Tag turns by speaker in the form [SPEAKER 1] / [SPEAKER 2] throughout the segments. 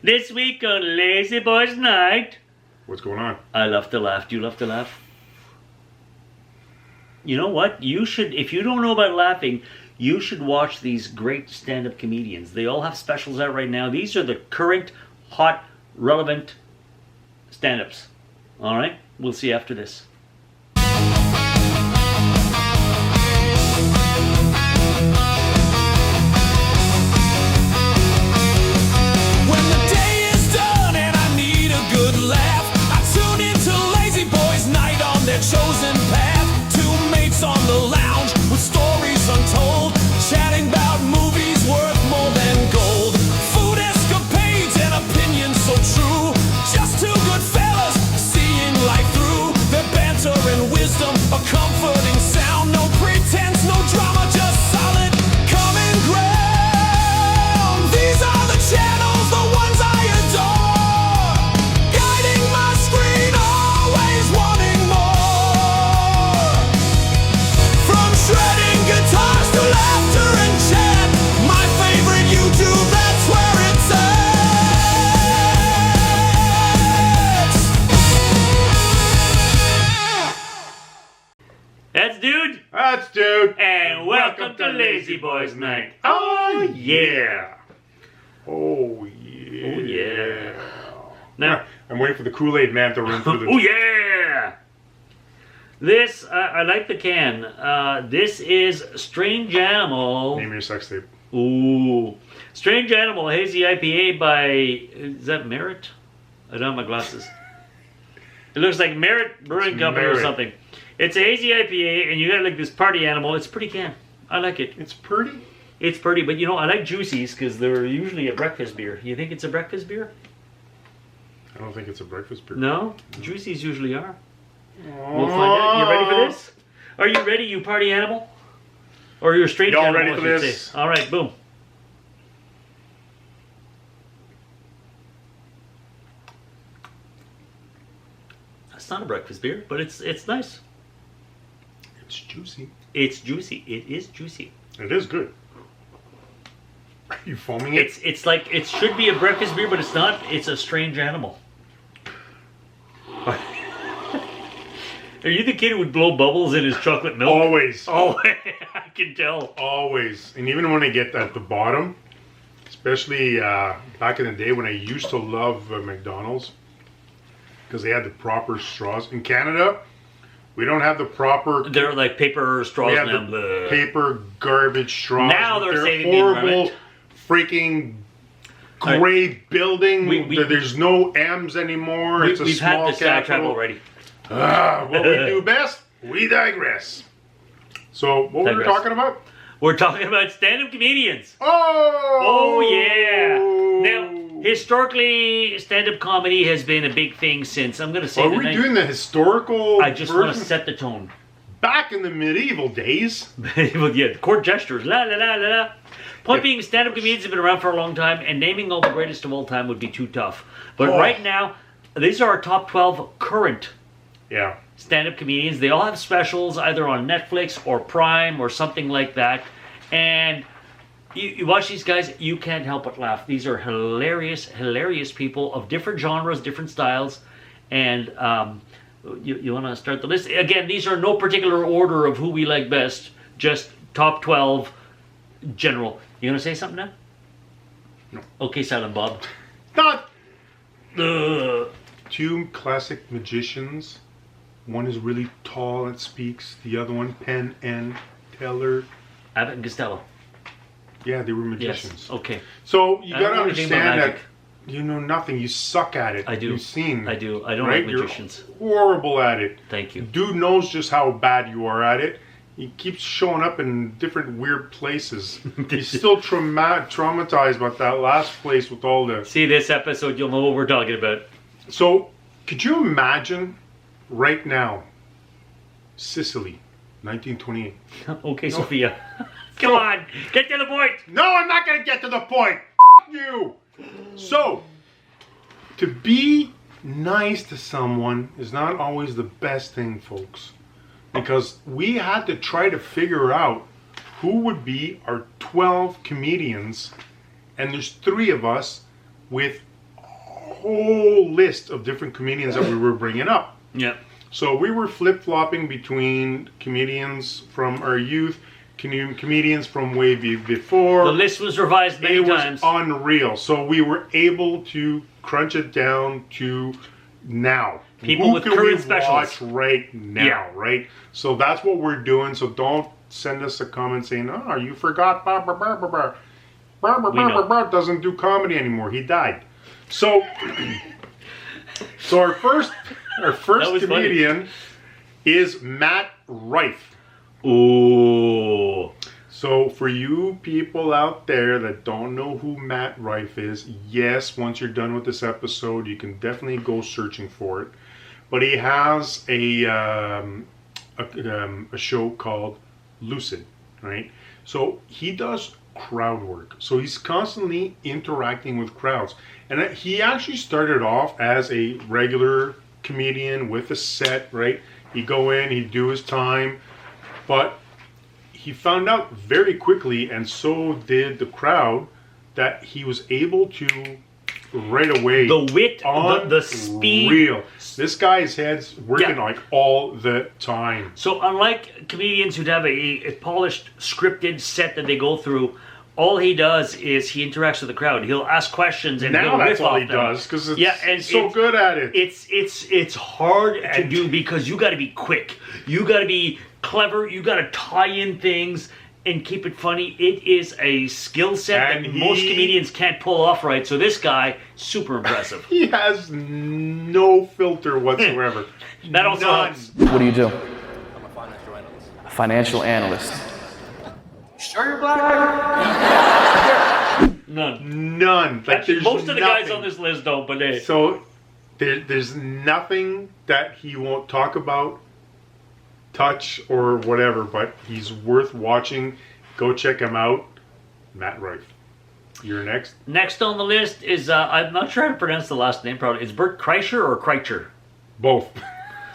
[SPEAKER 1] This week on Lazyboys Night.
[SPEAKER 2] What's going on?
[SPEAKER 1] I love to laugh. Do you love to laugh? You know what? You should, if you don't know about laughing, you should watch these great stand-up comedians. They all have specials out right now. These are the current, hot, relevant stand-ups. All right? We'll see you after this.
[SPEAKER 3] When the day is done and I need a good laugh, I tune into Lazyboys Night on their chosen path. Two mates on the lounge with stories untold, chatting about movies worth more than gold. Food escapades and opinions so true. Just two good fellas seeing life through. Their banter and wisdom, a comforting sound. No pretense, no drama, just solid common ground. These are the channels, the ones I adore, guiding my screen, always wanting more. From shredding guitars to laughter and chat, my favorite YouTube, that's where it's at.
[SPEAKER 1] That's Dude.
[SPEAKER 2] That's Dude.
[SPEAKER 1] And welcome to Lazyboys Night. Oh, yeah.
[SPEAKER 2] Oh, yeah.
[SPEAKER 1] Oh, yeah. Now,
[SPEAKER 2] I'm waiting for the Kool-Aid man to run through the...
[SPEAKER 1] oh, yeah. This, I like the can. This is Strange Animal.
[SPEAKER 2] Name your sex tape.
[SPEAKER 1] Ooh. Strange Animal Hazy IPA by, is that Merit? I don't have my glasses. It looks like Merit Brewing Company or
[SPEAKER 2] Merit.
[SPEAKER 1] something. It's a hazy IPA, and you got like this party animal. It's a pretty can. I like it.
[SPEAKER 2] It's pretty.
[SPEAKER 1] It's pretty, but you know, I like Juicy's because they're usually a breakfast beer. You think it's a breakfast beer?
[SPEAKER 2] I don't think it's a breakfast beer.
[SPEAKER 1] No? Juicy's usually are. We'll find out. You ready for this? Are you ready, you party animal? Or you're strange
[SPEAKER 2] Y'all
[SPEAKER 1] animal,
[SPEAKER 2] ready
[SPEAKER 1] I
[SPEAKER 2] for
[SPEAKER 1] should
[SPEAKER 2] this?
[SPEAKER 1] say. All right, boom. It's not a breakfast beer, but it's nice.
[SPEAKER 2] It's juicy.
[SPEAKER 1] It's juicy. It is juicy.
[SPEAKER 2] It is good. Are you foaming it?
[SPEAKER 1] It's like it should be a breakfast beer, but it's not. It's a strange animal. Are you the kid who would blow bubbles in his chocolate milk?
[SPEAKER 2] Always.
[SPEAKER 1] Oh, I can tell.
[SPEAKER 2] Always. And even when I get at the bottom, especially back in the day when I used to love McDonald's, because they had the proper straws. In Canada, we don't have the proper...
[SPEAKER 1] They're like paper straws
[SPEAKER 2] We have
[SPEAKER 1] now.
[SPEAKER 2] the paper garbage straws.
[SPEAKER 1] Now they're
[SPEAKER 2] with their
[SPEAKER 1] saving the
[SPEAKER 2] horrible,
[SPEAKER 1] environment.
[SPEAKER 2] freaking gray building.
[SPEAKER 1] we-
[SPEAKER 2] There's no M's anymore. It's a
[SPEAKER 1] We've
[SPEAKER 2] small
[SPEAKER 1] had this sidetrack
[SPEAKER 2] capital.
[SPEAKER 1] already.
[SPEAKER 2] What we do best, we digress. So, what were we
[SPEAKER 1] Digress.
[SPEAKER 2] talking about?
[SPEAKER 1] We're talking about stand-up comedians.
[SPEAKER 2] Oh!
[SPEAKER 1] Oh, yeah. Now, historically, stand-up comedy has been a big thing since, I'm going to say...
[SPEAKER 2] Are we doing the historical
[SPEAKER 1] I just want to
[SPEAKER 2] version?
[SPEAKER 1] set the tone.
[SPEAKER 2] Back in the medieval days.
[SPEAKER 1] Well, yeah, court gestures, la la la la la. Point being, stand-up comedians have been around for a long time, and naming all the greatest of all time would be too tough. But right now, these are our top 12 current
[SPEAKER 2] Yeah.
[SPEAKER 1] stand-up comedians. They all have specials either on Netflix or Prime or something like that. And you watch these guys, you can't help but laugh. These are hilarious, hilarious people of different genres, different styles. And you want to start the list? Again, these are no particular order of who we like best, just top 12 general. You going to say something now?
[SPEAKER 2] No.
[SPEAKER 1] Okay, Silent Bob.
[SPEAKER 2] Not
[SPEAKER 1] Ugh.
[SPEAKER 2] two classic magicians. One is really tall and speaks. The other one, Penn and Teller.
[SPEAKER 1] Abbott and Costello.
[SPEAKER 2] Yeah, they were
[SPEAKER 1] Yes.
[SPEAKER 2] magicians.
[SPEAKER 1] Okay.
[SPEAKER 2] So you
[SPEAKER 1] I don't
[SPEAKER 2] gotta
[SPEAKER 1] know anything about
[SPEAKER 2] understand that
[SPEAKER 1] magic.
[SPEAKER 2] you know nothing. You suck at it.
[SPEAKER 1] I do.
[SPEAKER 2] You've seen.
[SPEAKER 1] I do. I don't
[SPEAKER 2] right?
[SPEAKER 1] like magicians.
[SPEAKER 2] You're horrible at it.
[SPEAKER 1] Thank you.
[SPEAKER 2] Dude knows just how bad you are at it. He keeps showing up in different weird places. He's still traumatized about that last place with all the...
[SPEAKER 1] See this episode, you'll know what we're talking about.
[SPEAKER 2] So, could you imagine right now, Sicily, 1928.
[SPEAKER 1] Okay, Sophia. Come on, get to the point.
[SPEAKER 2] No, I'm not going to get to the point. You. So, to be nice to someone is not always the best thing, folks. Because we had to try to figure out who would be our 12 comedians. And there's 3 of us with whole list of different comedians that we were bringing up.
[SPEAKER 1] Yeah.
[SPEAKER 2] So we were flip-flopping between comedians from our youth, comedians from way before.
[SPEAKER 1] The list was revised many times.
[SPEAKER 2] It was unreal. So we were able to crunch it down to now.
[SPEAKER 1] People
[SPEAKER 2] Who
[SPEAKER 1] with
[SPEAKER 2] can
[SPEAKER 1] current
[SPEAKER 2] we
[SPEAKER 1] specials.
[SPEAKER 2] watch right now,
[SPEAKER 1] Yeah.
[SPEAKER 2] right? So that's what we're doing. So don't send us a comment saying, "Oh, you forgot doesn't do comedy anymore. He died." So, our first comedian is Matt Rife.
[SPEAKER 1] Ooh.
[SPEAKER 2] So for you people out there that don't know who Matt Rife is, yes, once you're done with this episode, you can definitely go searching for it. But he has a show called Lucid, right? So he does crowd work. So he's constantly interacting with crowds. And he actually started off as a regular comedian with a set, right? He'd go in, he'd do his time, but he found out very quickly, and so did the crowd, that he was able to right away.
[SPEAKER 1] The wit, the speed.
[SPEAKER 2] Real. This guy's head's working like all the time.
[SPEAKER 1] So unlike comedians who have a polished, scripted set that they go through, all he does is he interacts with the crowd. He'll ask questions and
[SPEAKER 2] now
[SPEAKER 1] he'll
[SPEAKER 2] that's
[SPEAKER 1] riff
[SPEAKER 2] all
[SPEAKER 1] off
[SPEAKER 2] he
[SPEAKER 1] them.
[SPEAKER 2] does because
[SPEAKER 1] and
[SPEAKER 2] so good at it.
[SPEAKER 1] It's hard to do because you got to be quick. You got to be clever. You got to tie in things and keep it funny. It is a skill set that most comedians can't pull off right. So this guy, super impressive.
[SPEAKER 2] He has no filter whatsoever.
[SPEAKER 1] That also helps.
[SPEAKER 4] What do you do?
[SPEAKER 5] I'm a financial analyst.
[SPEAKER 4] A financial analyst.
[SPEAKER 5] Sure you're black?
[SPEAKER 2] None. Like,
[SPEAKER 1] Actually,
[SPEAKER 2] there's
[SPEAKER 1] most of the guys
[SPEAKER 2] nothing.
[SPEAKER 1] on this list don't, but hey.
[SPEAKER 2] So there's nothing that he won't talk about, touch, or whatever, but he's worth watching. Go check him out. Matt Rife. You're next.
[SPEAKER 1] Next on the list is, I'm not sure how to pronounce the last name probably. It's Bert Kreischer or Kreischer?
[SPEAKER 2] Both.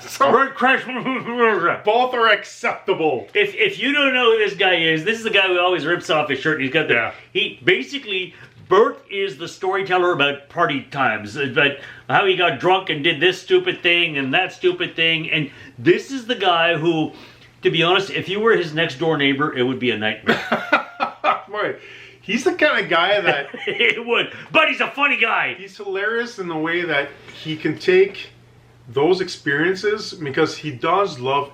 [SPEAKER 2] So
[SPEAKER 1] Bert Kreischer.
[SPEAKER 2] both are acceptable.
[SPEAKER 1] If you don't know who this guy is, this is the guy who always rips off his shirt. He's got the,
[SPEAKER 2] Yeah.
[SPEAKER 1] he basically, Bert is the storyteller about party times, about how he got drunk and did this stupid thing and that stupid thing. And this is the guy who, to be honest, if you were his next door neighbor, it would be a nightmare.
[SPEAKER 2] Boy, he's the kind of guy that
[SPEAKER 1] It would, but he's a funny guy.
[SPEAKER 2] he's hilarious in the way that he can take those experiences, because he does love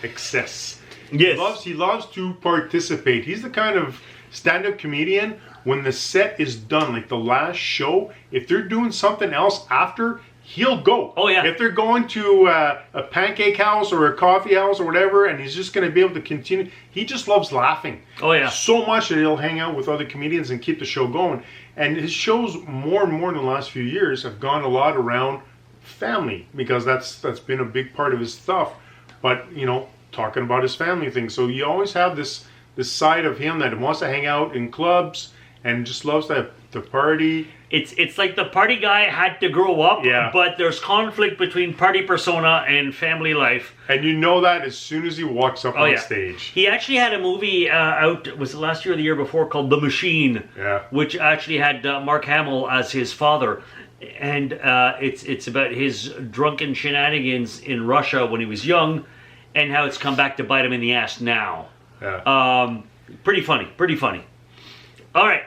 [SPEAKER 2] excess.
[SPEAKER 1] Yes.
[SPEAKER 2] He loves to participate. He's the kind of stand-up comedian, when the set is done, like the last show, if they're doing something else after, he'll go.
[SPEAKER 1] Oh, yeah.
[SPEAKER 2] If they're going to a pancake house or a coffee house or whatever, and he's just going to be able to continue, he just loves laughing.
[SPEAKER 1] Oh, yeah.
[SPEAKER 2] So much that he'll hang out with other comedians and keep the show going. And his shows, more and more in the last few years, have gone a lot around family, because that's been a big part of his stuff. But, you know, talking about his family thing. So you always have this side of him that wants to hang out in clubs and just loves to party.
[SPEAKER 1] It's like the party guy had to grow up,
[SPEAKER 2] Yeah.
[SPEAKER 1] but there's conflict between party persona and family life.
[SPEAKER 2] And you know that as soon as he walks up on
[SPEAKER 1] yeah.
[SPEAKER 2] stage.
[SPEAKER 1] He actually had a movie out, was it last year or the year before, called The Machine,
[SPEAKER 2] Yeah.
[SPEAKER 1] which actually had Mark Hamill as his father. And it's about his drunken shenanigans in Russia when he was young, and how it's come back to bite him in the ass now.
[SPEAKER 2] Yeah.
[SPEAKER 1] Pretty funny. All right.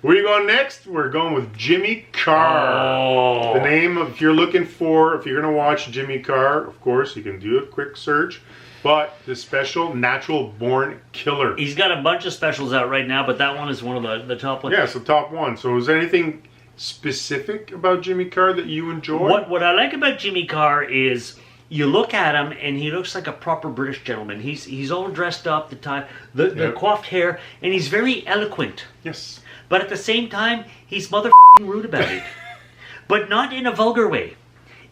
[SPEAKER 2] Where are you going next? We're going with Jimmy Carr.
[SPEAKER 1] Oh.
[SPEAKER 2] The name of, if you're going to watch Jimmy Carr, of course, you can do a quick search. But the special, Natural Born Killer.
[SPEAKER 1] He's got a bunch of specials out right now, but that one is one of the top ones.
[SPEAKER 2] Yeah, so top one. So is there anything specific about Jimmy Carr that you enjoy?
[SPEAKER 1] What I like about Jimmy Carr is you look at him and he looks like a proper British gentleman. He's all dressed up, the coiffed hair, and he's very eloquent.
[SPEAKER 2] Yes.
[SPEAKER 1] But at the same time, he's motherfucking rude about it. But not in a vulgar way.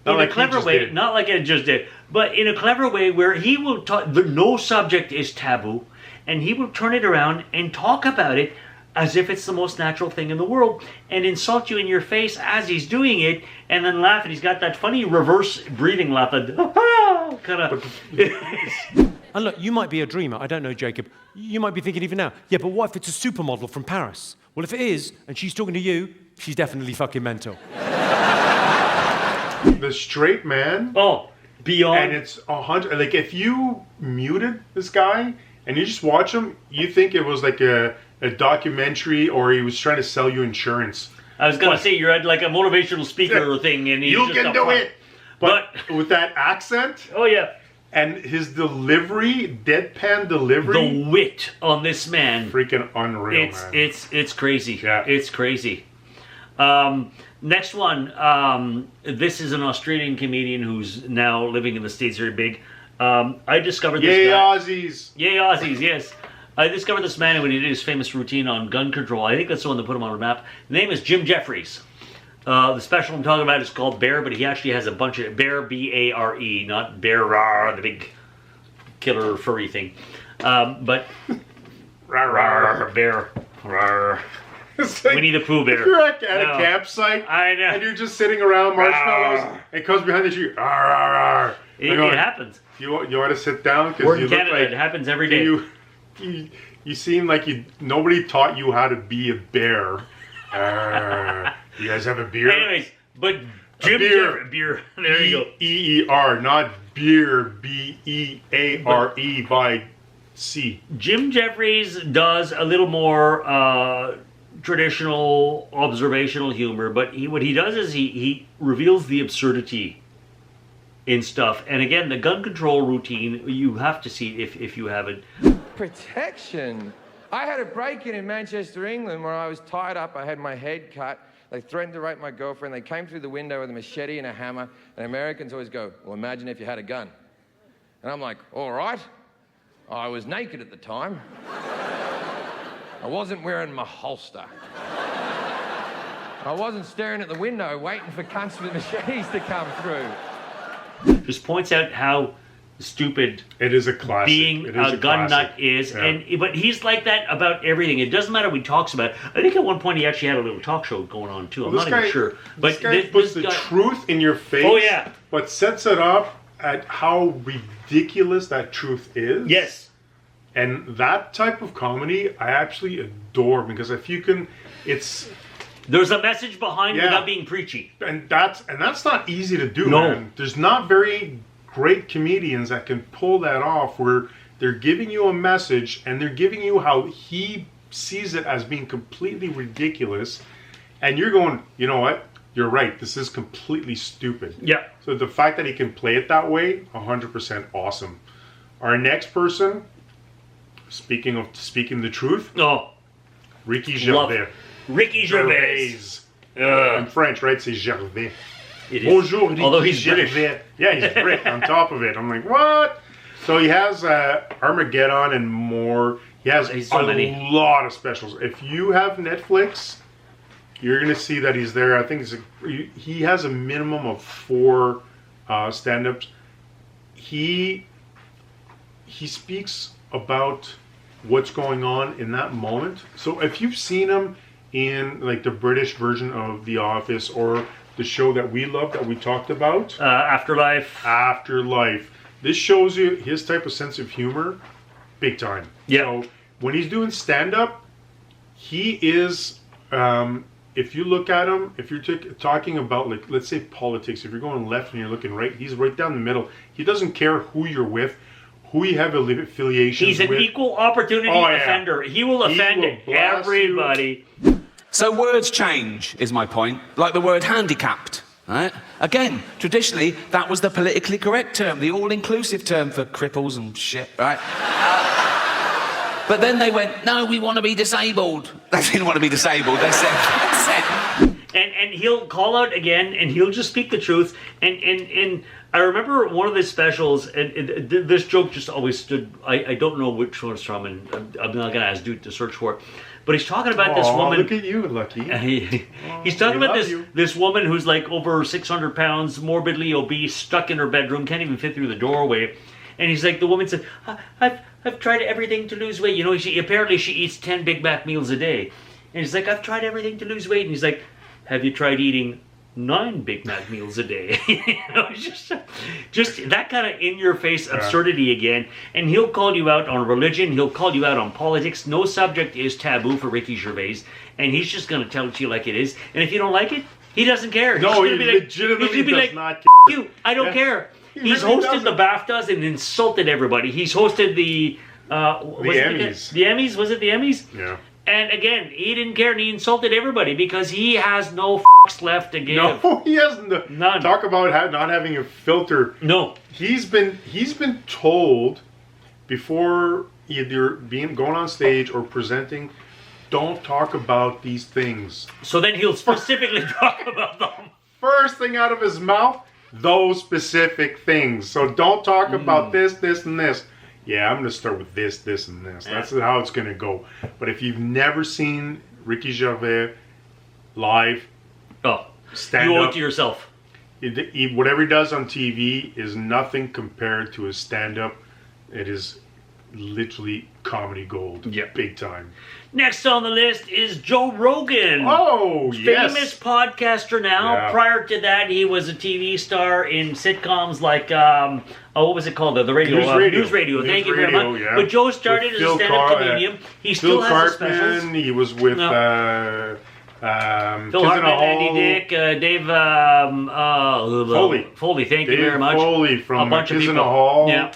[SPEAKER 1] In
[SPEAKER 2] like
[SPEAKER 1] a
[SPEAKER 2] he
[SPEAKER 1] clever
[SPEAKER 2] just
[SPEAKER 1] way,
[SPEAKER 2] did.
[SPEAKER 1] not like it just did, but in a clever way where he will talk, no subject is taboo, and he will turn it around and talk about it as if it's the most natural thing in the world, and insult you in your face as he's doing it, and then laugh, and he's got that funny reverse breathing laugh, kind of.
[SPEAKER 6] And look, you might be a dreamer. I don't know, Jacob. You might be thinking even now, yeah, but what if it's a supermodel from Paris? Well, if it is, and she's talking to you, she's definitely fucking mental.
[SPEAKER 2] The straight man.
[SPEAKER 1] Oh, beyond.
[SPEAKER 2] And it's 100. Like if you muted this guy and you just watch him, you think it was like a documentary or he was trying to sell you insurance.
[SPEAKER 1] I was gonna say you're at like a motivational speaker thing, and he's
[SPEAKER 2] You
[SPEAKER 1] just
[SPEAKER 2] can
[SPEAKER 1] a
[SPEAKER 2] do
[SPEAKER 1] fuck.
[SPEAKER 2] it. But with that accent
[SPEAKER 1] Oh yeah,
[SPEAKER 2] and his delivery, deadpan delivery,
[SPEAKER 1] the wit on this man.
[SPEAKER 2] freaking unreal, man.
[SPEAKER 1] It's crazy.
[SPEAKER 2] Yeah.
[SPEAKER 1] It's crazy. Next one. This is an Australian comedian who's now living in the States, very big. I discovered this
[SPEAKER 2] Yay,
[SPEAKER 1] guy.
[SPEAKER 2] Aussies.
[SPEAKER 1] Yay, Aussies, yes. I discovered this man when he did his famous routine on gun control. I think that's the one that put him on the map. The name is Jim Jeffries. The special I'm talking about is called Bear, but he actually has a bunch of Bear, B-A-R-E, not Bear, rawr, the big killer furry thing. But rawr, Bear, rawr.
[SPEAKER 2] It's like,
[SPEAKER 1] Winnie the Pooh Bear.
[SPEAKER 2] if you're at a
[SPEAKER 1] No.
[SPEAKER 2] campsite
[SPEAKER 1] I know.
[SPEAKER 2] and you're just sitting around marshmallows,
[SPEAKER 1] Rawr.
[SPEAKER 2] it comes behind the tree. Rawr, rawr, rawr.
[SPEAKER 1] It,
[SPEAKER 2] Like,
[SPEAKER 1] it happens.
[SPEAKER 2] You want to sit down
[SPEAKER 1] We're
[SPEAKER 2] because you
[SPEAKER 1] in
[SPEAKER 2] look
[SPEAKER 1] Canada.
[SPEAKER 2] like
[SPEAKER 1] It happens every day.
[SPEAKER 2] you seem like nobody taught you how to be a bear. You guys have a beer?
[SPEAKER 1] Anyways, but Jim
[SPEAKER 2] beer.
[SPEAKER 1] Jeffries, beer. There you go.
[SPEAKER 2] E-E-R, not beer. B-E-A-R-E by C.
[SPEAKER 1] Jim Jeffries does a little more traditional observational humor, but what he does is he reveals the absurdity in stuff. And again, the gun control routine, you have to see it if you haven't.
[SPEAKER 4] Protection. I had a break-in in Manchester, England, where I was tied up. I had my head cut. They threatened to rape my girlfriend. They came through the window with a machete and a hammer. And Americans always go, well, imagine if you had a gun. And I'm like, all right. I was naked at the time. I wasn't wearing my holster. I wasn't staring at the window waiting for cunts with machetes to come through.
[SPEAKER 1] Just points out how stupid
[SPEAKER 2] It is a classic.
[SPEAKER 1] being
[SPEAKER 2] It is
[SPEAKER 1] a gun
[SPEAKER 2] classic.
[SPEAKER 1] nut is,
[SPEAKER 2] Yeah.
[SPEAKER 1] but he's like that about everything. It doesn't matter what he talks about. I think at one point he actually had a little talk show going on too. I'm
[SPEAKER 2] This
[SPEAKER 1] not
[SPEAKER 2] guy,
[SPEAKER 1] even sure. But
[SPEAKER 2] this guy puts the
[SPEAKER 1] guy,
[SPEAKER 2] truth in your face.
[SPEAKER 1] Oh, yeah.
[SPEAKER 2] But sets it up at how ridiculous that truth is.
[SPEAKER 1] yes,
[SPEAKER 2] And that type of comedy, I actually adore because if you can, it's
[SPEAKER 1] there's a message behind
[SPEAKER 2] Yeah.
[SPEAKER 1] without being preachy.
[SPEAKER 2] and that's not easy to do.
[SPEAKER 1] No.
[SPEAKER 2] Man. There's not very great comedians that can pull that off where they're giving you a message and they're giving you how he sees it as being completely ridiculous, and you're going, you know what? You're right. This is completely stupid.
[SPEAKER 1] Yeah.
[SPEAKER 2] So the fact that he can play it that way, 100% awesome. Our next person, speaking the truth,
[SPEAKER 1] Oh,
[SPEAKER 2] Ricky
[SPEAKER 1] love
[SPEAKER 2] Gervais.
[SPEAKER 1] Ricky Gervais.
[SPEAKER 2] In French, right? C'est Gervais.
[SPEAKER 1] It is.
[SPEAKER 2] Bonjour, Ricky
[SPEAKER 1] Although he's
[SPEAKER 2] Gervais.
[SPEAKER 1] British.
[SPEAKER 2] Yeah, he's Brit on top of it. I'm like, what? So he has Armageddon and more. He has
[SPEAKER 1] He's so
[SPEAKER 2] a
[SPEAKER 1] many.
[SPEAKER 2] lot of specials. If you have Netflix, you're going to see that he's there. I think he has a minimum of 4 stand-ups. He speaks about what's going on in that moment. So if you've seen him in like the British version of The Office or the show that we love that we talked about,
[SPEAKER 1] Afterlife.
[SPEAKER 2] Afterlife, this shows you his type of sense of humor big time.
[SPEAKER 1] Yeah.
[SPEAKER 2] So when he's doing stand-up, he is, if you look at him, if you're talking about, like, let's say politics, if you're going left and you're looking right, he's right down the middle. He doesn't care who you're with, who you have affiliations
[SPEAKER 1] He's an
[SPEAKER 2] with.
[SPEAKER 1] equal opportunity
[SPEAKER 2] Oh, yeah.
[SPEAKER 1] offender. He will offend
[SPEAKER 2] will blast
[SPEAKER 1] everybody.
[SPEAKER 7] So words change, is my point. Like the word handicapped, right? Again, traditionally, that was the politically correct term, the all-inclusive term for cripples and shit, right? But then they went, no, we want to be disabled. They didn't want to be disabled. They said.
[SPEAKER 1] And he'll call out again, and he'll just speak the truth. And I remember one of his specials, and this joke just always stood. I don't know which one it's from, and I'm not going to ask Dude to search for it. But he's talking about this woman.
[SPEAKER 2] Look at you, Lucky.
[SPEAKER 1] He's talking
[SPEAKER 2] we
[SPEAKER 1] about
[SPEAKER 2] love you.
[SPEAKER 1] this woman who's like over 600 pounds, morbidly obese, stuck in her bedroom, can't even fit through the doorway. And he's like, the woman said, I've tried everything to lose weight. You know, apparently she eats 10 Big Mac meals a day. And he's like, I've tried everything to lose weight. And he's like, have you tried eating 9 Big Mac meals a day. Just that kind of in-your-face absurdity again. And he'll call you out on religion. He'll call you out on politics. No subject is taboo for Ricky Gervais, and he's just going to tell it to you like it is. And if you don't like it, he doesn't care.
[SPEAKER 2] No, he legitimately does not care.
[SPEAKER 1] You, I don't care. He's
[SPEAKER 2] really
[SPEAKER 1] hosted the BAFTAs and insulted everybody. He's hosted the
[SPEAKER 2] Emmys.
[SPEAKER 1] The Emmys, was it the Emmys?
[SPEAKER 2] Yeah.
[SPEAKER 1] And again, he didn't care and he insulted everybody because he has no left to give.
[SPEAKER 2] No, he hasn't.
[SPEAKER 1] None.
[SPEAKER 2] Talk about not having a filter.
[SPEAKER 1] No.
[SPEAKER 2] He's been told before either going on stage or presenting, don't talk about these things.
[SPEAKER 1] So then he'll specifically talk about them.
[SPEAKER 2] First thing out of his mouth, those specific things. So don't talk about this, and this. Yeah, I'm going to start with this, and this. That's how it's going to go. But if you've never seen Ricky Gervais live, stand
[SPEAKER 1] you owe
[SPEAKER 2] up,
[SPEAKER 1] it to yourself.
[SPEAKER 2] Whatever he does on TV is nothing compared to his stand-up. It is literally comedy gold.
[SPEAKER 1] Yep.
[SPEAKER 2] Big time.
[SPEAKER 1] Next on the list is Joe Rogan.
[SPEAKER 2] Oh, yes.
[SPEAKER 1] Famous podcaster now.
[SPEAKER 2] Yeah.
[SPEAKER 1] Prior to that, he was a TV star in sitcoms like, what was it called? The radio. News Radio. Thank you very much.
[SPEAKER 2] Yeah.
[SPEAKER 1] But Joe started as a stand-up comedian. He still has his specials.
[SPEAKER 2] He was with
[SPEAKER 1] Phil
[SPEAKER 2] Kids
[SPEAKER 1] Hartman,
[SPEAKER 2] in a Hole.
[SPEAKER 1] Andy Dick, Dave Foley. Thank you very much.
[SPEAKER 2] Foley from
[SPEAKER 1] a bunch
[SPEAKER 2] Kids
[SPEAKER 1] of
[SPEAKER 2] in
[SPEAKER 1] people.
[SPEAKER 2] a Hole.
[SPEAKER 1] Yeah.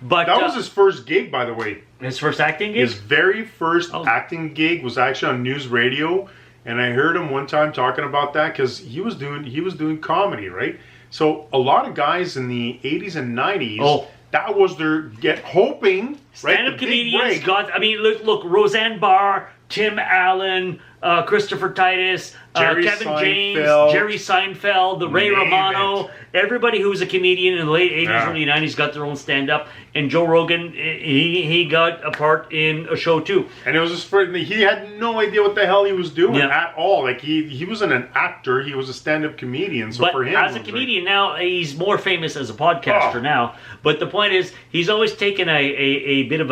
[SPEAKER 1] But
[SPEAKER 2] that was his first gig, by the way.
[SPEAKER 1] His first acting gig?
[SPEAKER 2] His very first acting gig was actually on News Radio, and I heard him one time talking about that because he was doing comedy, right? So a lot of guys in the 80s and 90s, that was their hoping.
[SPEAKER 1] Stand-up comedians got. I mean, look, Roseanne Barr, Tim Allen, Christopher Titus, Kevin James, Jerry Seinfeld, the Ray Romano. Everybody who was a comedian in the late 80s, early 90s got their own stand-up. And Joe Rogan, he got a part in a show too.
[SPEAKER 2] And it was his first. He had no idea what the hell he was doing at all. Like he wasn't an actor. He was a stand-up comedian. So
[SPEAKER 1] but
[SPEAKER 2] for him,
[SPEAKER 1] as a comedian now, he's more famous as a podcaster now. But the point is, he's always taken a bit of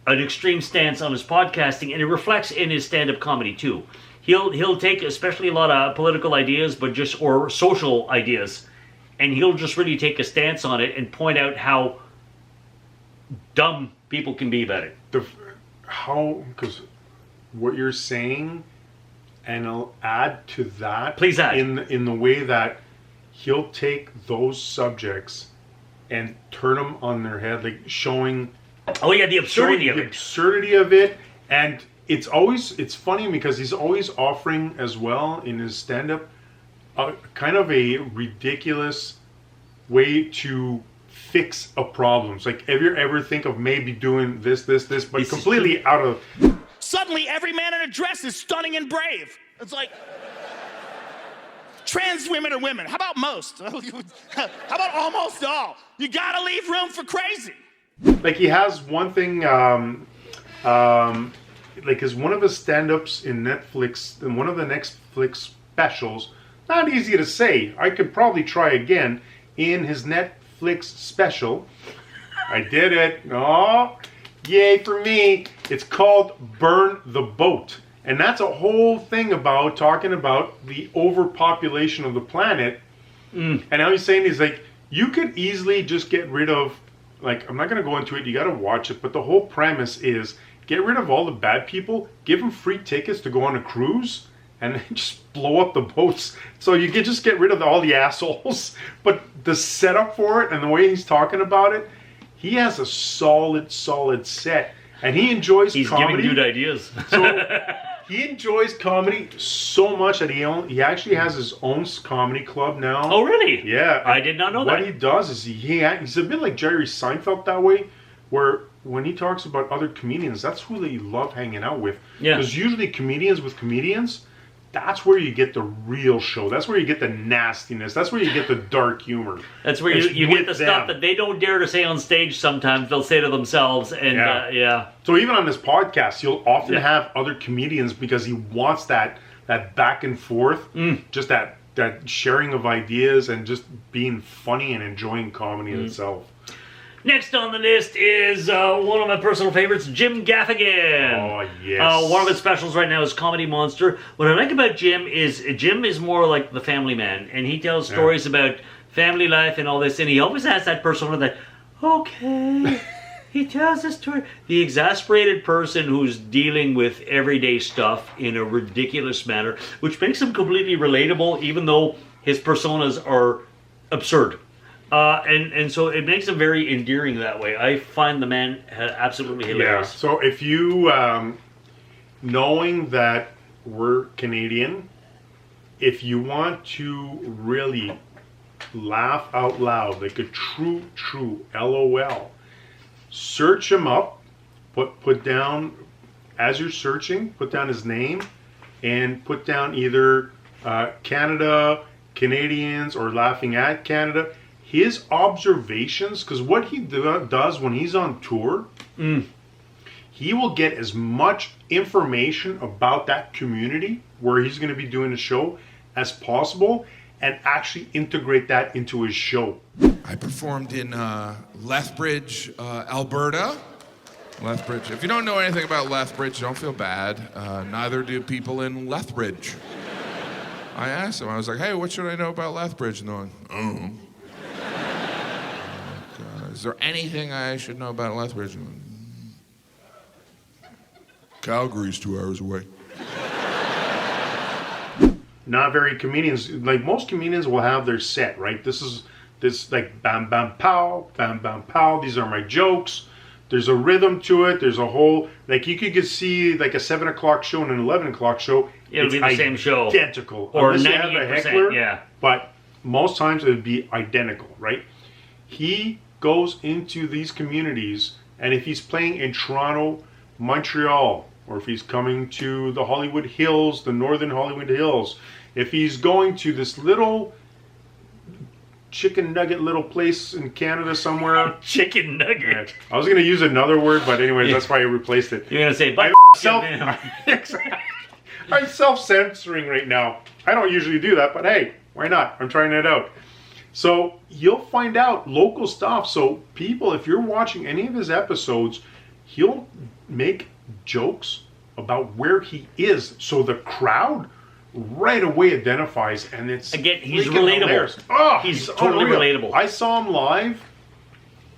[SPEAKER 1] an extreme stance on his podcasting, and it reflects in his stand-up comedy too. He'll take especially a lot of political ideas, or social ideas, and he'll just really take a stance on it and point out how dumb people can be about it.
[SPEAKER 2] Because what you're saying, and I'll add to that.
[SPEAKER 1] Please add.
[SPEAKER 2] In the way that he'll take those subjects and turn them on their head, like showing.
[SPEAKER 1] Oh yeah, the absurdity of it.
[SPEAKER 2] The absurdity of it, and it's funny because he's always offering as well in his stand-up kind of a ridiculous way to fix a problem. It's like, ever think of maybe doing this, but completely out of.
[SPEAKER 3] Suddenly, every man in a dress is stunning and brave. It's like, trans women are women. How about most? How about almost all? You gotta leave room for crazy.
[SPEAKER 2] Like he has one thing, like as one of his stand-ups in Netflix, in one of the Netflix specials, not easy to say. I could probably try again in his Netflix special. I did it. Oh, yay for me. It's called Burn the Boat. And that's a whole thing about talking about the overpopulation of the planet. And how he's saying is like, you could easily just get rid of, like, I'm not going to go into it, you got to watch it, but the whole premise is get rid of all the bad people, give them free tickets to go on a cruise, and then just blow up the boats. So you can just get rid of all the assholes. But the setup for it and the way he's talking about it, he has a solid set. And he enjoys comedy.
[SPEAKER 1] He's giving good ideas.
[SPEAKER 2] So he enjoys comedy so much that he actually has his own comedy club now.
[SPEAKER 1] Oh, really?
[SPEAKER 2] Yeah.
[SPEAKER 1] I did not know that.
[SPEAKER 2] What he does is he's a bit like Jerry Seinfeld that way, where when he talks about other comedians, that's who they love hanging out with.
[SPEAKER 1] Yeah.
[SPEAKER 2] Because usually comedians with comedians, that's where you get the real show. That's where you get the nastiness. That's where you get the dark humor.
[SPEAKER 1] That's where you get the stuff that they don't dare to say on stage sometimes. They'll say to themselves. And
[SPEAKER 2] So even on this podcast, you'll often have other comedians because he wants that back and forth. Just that sharing of ideas and just being funny and enjoying comedy in itself.
[SPEAKER 1] Next on the list is one of my personal favorites, Jim Gaffigan.
[SPEAKER 2] Oh, yes.
[SPEAKER 1] One of his specials right now is Comedy Monster. What I like about Jim is more like the family man, and he tells stories about family life and all this, and he always has that persona that, okay, he tells this story. The exasperated person who's dealing with everyday stuff in a ridiculous manner, which makes him completely relatable, even though his personas are absurd. And so it makes him very endearing that way. I find the man absolutely hilarious.
[SPEAKER 2] Yeah, so if you, knowing that we're Canadian, if you want to really laugh out loud, like a true LOL, search him up, put down, as you're searching, put down his name, and put down either Canada, Canadians, or laughing at Canada. His observations, because what he does when he's on tour, he will get as much information about that community where he's going to be doing a show as possible and actually integrate that into his show.
[SPEAKER 8] I performed in Lethbridge, Alberta. Lethbridge. If you don't know anything about Lethbridge, don't feel bad. Neither do people in Lethbridge. I asked them, I was like, hey, what should I know about Lethbridge? And they're like, oh. Is there anything I should know about Lethbridge? Calgary's 2 hours away.
[SPEAKER 2] Not very comedians, like most comedians will have their set, right? This like bam bam pow, bam bam pow, these are my jokes. There's a rhythm to it, there's a whole, like you could see like a 7 o'clock show and an 11 o'clock show.
[SPEAKER 1] It'll be the same show.
[SPEAKER 2] Identical.
[SPEAKER 1] Or
[SPEAKER 2] unless
[SPEAKER 1] 98%,
[SPEAKER 2] you have a heckler,
[SPEAKER 1] yeah.
[SPEAKER 2] But most times it would be identical, right? He goes into these communities, and if he's playing in Toronto, Montreal, or if he's coming to the Hollywood Hills, the northern Hollywood Hills, if he's going to this little chicken nugget little place in Canada somewhere.
[SPEAKER 1] Chicken nugget.
[SPEAKER 2] I was going to use another word, but anyways, that's why I replaced it.
[SPEAKER 1] You're going to say, but
[SPEAKER 2] I'm self-censoring right now. I don't usually do that, but hey, why not? I'm trying it out. So you'll find out local stuff. So people, if you're watching any of his episodes, he'll make jokes about where he is. So the crowd right away identifies, and it's
[SPEAKER 1] again, he's
[SPEAKER 2] relatable.
[SPEAKER 1] Hilarious.
[SPEAKER 2] Oh,
[SPEAKER 1] he's totally
[SPEAKER 2] unreal.
[SPEAKER 1] relatable.
[SPEAKER 2] I saw him live,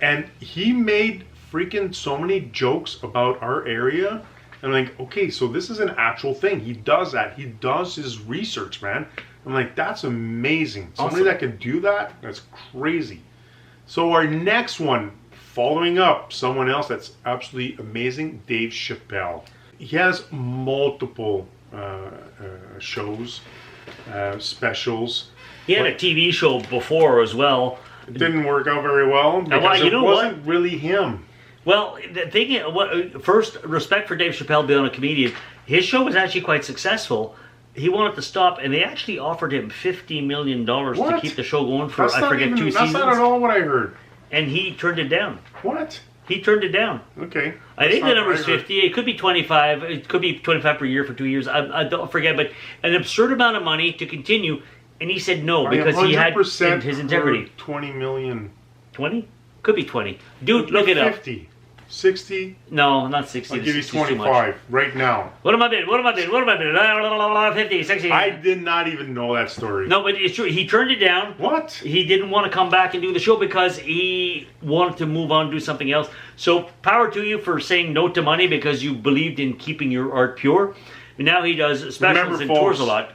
[SPEAKER 2] and he made freaking so many jokes about our area. I'm like, okay, so this is an actual thing. He does that. He does his research, man. I'm like, that's amazing. Somebody that can do that, that's crazy. So our next one, following up, someone else that's absolutely amazing, Dave Chappelle. He has multiple shows, specials.
[SPEAKER 1] He had a TV show before as well.
[SPEAKER 2] It didn't work out very well because it wasn't really him.
[SPEAKER 1] Well, the thing is, first, respect for Dave Chappelle being a comedian. His show was actually quite successful. He wanted to stop, and they actually offered him $50 million to keep the show going for, I forget, 2 seasons.
[SPEAKER 2] That's not at all what I heard.
[SPEAKER 1] And he turned it down.
[SPEAKER 2] What?
[SPEAKER 1] He turned it down.
[SPEAKER 2] Okay.
[SPEAKER 1] I think the number is 50. It could be 25. It could be 25 per year for 2 years. I don't forget, but an absurd amount of money to continue. And he said no because he had his integrity.
[SPEAKER 2] 20 million.
[SPEAKER 1] 20? Could be 20. Dude, look it up.
[SPEAKER 2] 50. 60?
[SPEAKER 1] No, not 60.
[SPEAKER 2] I'll give you 25 right now.
[SPEAKER 1] What am I bidding? 50, 60.
[SPEAKER 2] I did not even know that story.
[SPEAKER 1] No, but it's true. He turned it down.
[SPEAKER 2] What?
[SPEAKER 1] He didn't want to come back and do the show because he wanted to move on and do something else. So power to you for saying no to money because you believed in keeping your art pure. Now he does specials and tours a lot.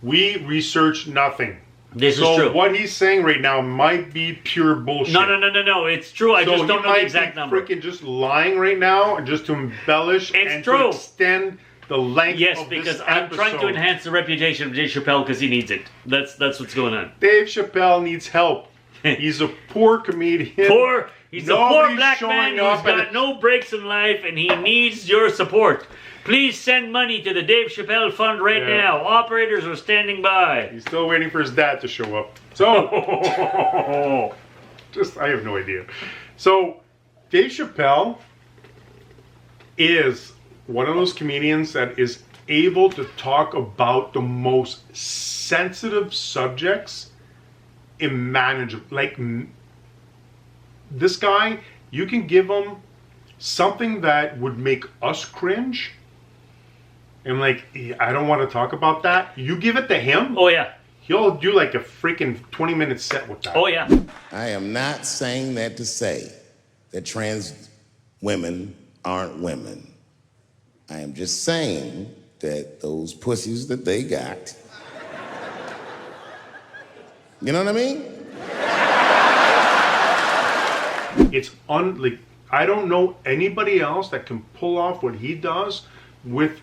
[SPEAKER 2] We research nothing.
[SPEAKER 1] This is true.
[SPEAKER 2] So what he's saying right now might be pure bullshit.
[SPEAKER 1] No. It's true. I just don't know the exact number.
[SPEAKER 2] Freaking just lying right now, just to embellish to extend the length.
[SPEAKER 1] Yes,
[SPEAKER 2] of
[SPEAKER 1] because
[SPEAKER 2] this
[SPEAKER 1] I'm
[SPEAKER 2] episode.
[SPEAKER 1] trying to enhance the reputation of Dave Chappelle because he needs it. That's what's going on.
[SPEAKER 2] Dave Chappelle needs help. He's a poor comedian.
[SPEAKER 1] He's a poor black man who's got no breaks in life, and he needs your support. Please send money to the Dave Chappelle Fund right now. Operators are standing by.
[SPEAKER 2] He's still waiting for his dad to show up. So, I have no idea. So, Dave Chappelle is one of those comedians that is able to talk about the most sensitive subjects imaginable, like this guy, you can give him something that would make us cringe. And like, I don't want to talk about that. You give it to him.
[SPEAKER 1] Oh, yeah.
[SPEAKER 2] He'll do like a freaking 20-minute set with that.
[SPEAKER 1] Oh, yeah.
[SPEAKER 9] I am not saying that to say that trans women aren't women. I am just saying that those pussies that they got, you know what I mean?
[SPEAKER 2] It's like, I don't know anybody else that can pull off what he does with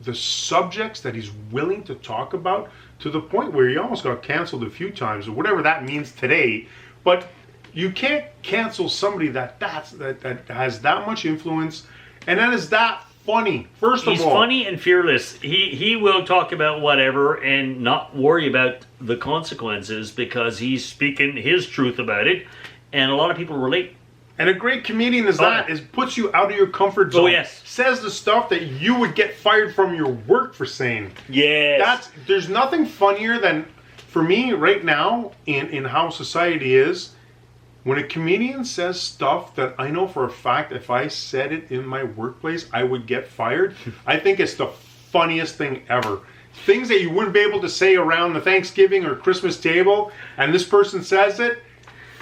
[SPEAKER 2] the subjects that he's willing to talk about, to the point where he almost got canceled a few times, or whatever that means today. But you can't cancel somebody that has that much influence and that is that funny. First of all,
[SPEAKER 1] he's funny and fearless. He will talk about whatever and not worry about the consequences because he's speaking his truth about it, and a lot of people relate.
[SPEAKER 2] And a great comedian puts you out of your comfort zone.
[SPEAKER 1] Oh, yes.
[SPEAKER 2] Says the stuff that you would get fired from your work for saying.
[SPEAKER 1] Yes.
[SPEAKER 2] There's nothing funnier than, for me right now, in how society is, when a comedian says stuff that I know for a fact if I said it in my workplace, I would get fired. I think it's the funniest thing ever. Things that you wouldn't be able to say around the Thanksgiving or Christmas table, and this person says it.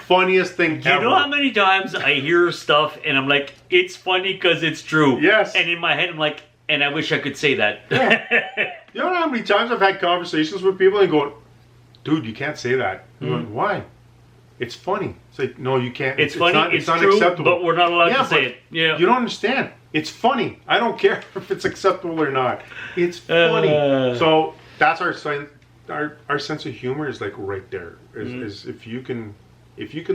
[SPEAKER 2] Funniest thing ever.
[SPEAKER 1] You know how many times I hear stuff and I'm like, it's funny because it's true.
[SPEAKER 2] Yes.
[SPEAKER 1] And in my head I'm like, and I wish I could say that.
[SPEAKER 2] Yeah. You know how many times I've had conversations with people and go, dude, you can't say that. I'm going, why? It's funny. It's like, no, you can't.
[SPEAKER 1] It's funny, it's true,
[SPEAKER 2] unacceptable.
[SPEAKER 1] but we're not allowed to say it.
[SPEAKER 2] Yeah. You don't understand. It's funny. I don't care if it's acceptable or not. It's funny. So that's our sense of humor is like right there. Is if you can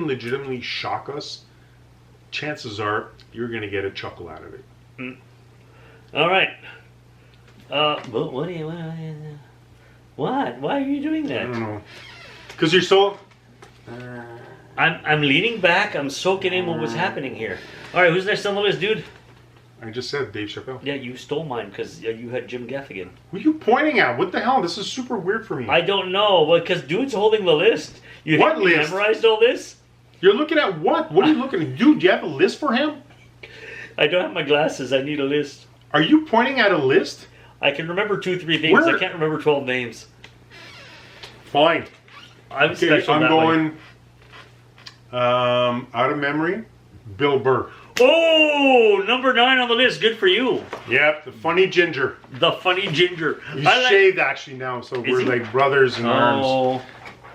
[SPEAKER 2] legitimately shock us, chances are you're going to get a chuckle out of it.
[SPEAKER 1] All right. What? Why are you doing that?
[SPEAKER 2] I don't know. Because you're so...
[SPEAKER 1] I'm leaning back. I'm soaking in what was happening here. All right, who's next on the list, dude?
[SPEAKER 2] I just said Dave Chappelle.
[SPEAKER 1] Yeah, you stole mine because you had Jim Gaffigan.
[SPEAKER 2] What are you pointing at? What the hell? This is super weird for me.
[SPEAKER 1] I don't know. Well, because dude's holding the list. You
[SPEAKER 2] What
[SPEAKER 1] think we
[SPEAKER 2] list?
[SPEAKER 1] memorized all this?
[SPEAKER 2] You're looking at what? What are you looking at? Dude, do you have a list for him?
[SPEAKER 1] I don't have my glasses. I need a list.
[SPEAKER 2] Are you pointing at a list?
[SPEAKER 1] I can remember 2-3 things.
[SPEAKER 2] Where?
[SPEAKER 1] I can't remember 12 names.
[SPEAKER 2] Fine.
[SPEAKER 1] I'm
[SPEAKER 2] Okay,
[SPEAKER 1] special
[SPEAKER 2] I'm
[SPEAKER 1] that
[SPEAKER 2] going
[SPEAKER 1] way.
[SPEAKER 2] out of memory, Bill Burr.
[SPEAKER 1] Oh, number 9 on the list. Good for you.
[SPEAKER 2] Yep, the funny ginger.
[SPEAKER 1] The funny ginger.
[SPEAKER 2] He's
[SPEAKER 1] I
[SPEAKER 2] shaved actually now, so we're
[SPEAKER 1] he?
[SPEAKER 2] like brothers in arms.
[SPEAKER 1] Oh,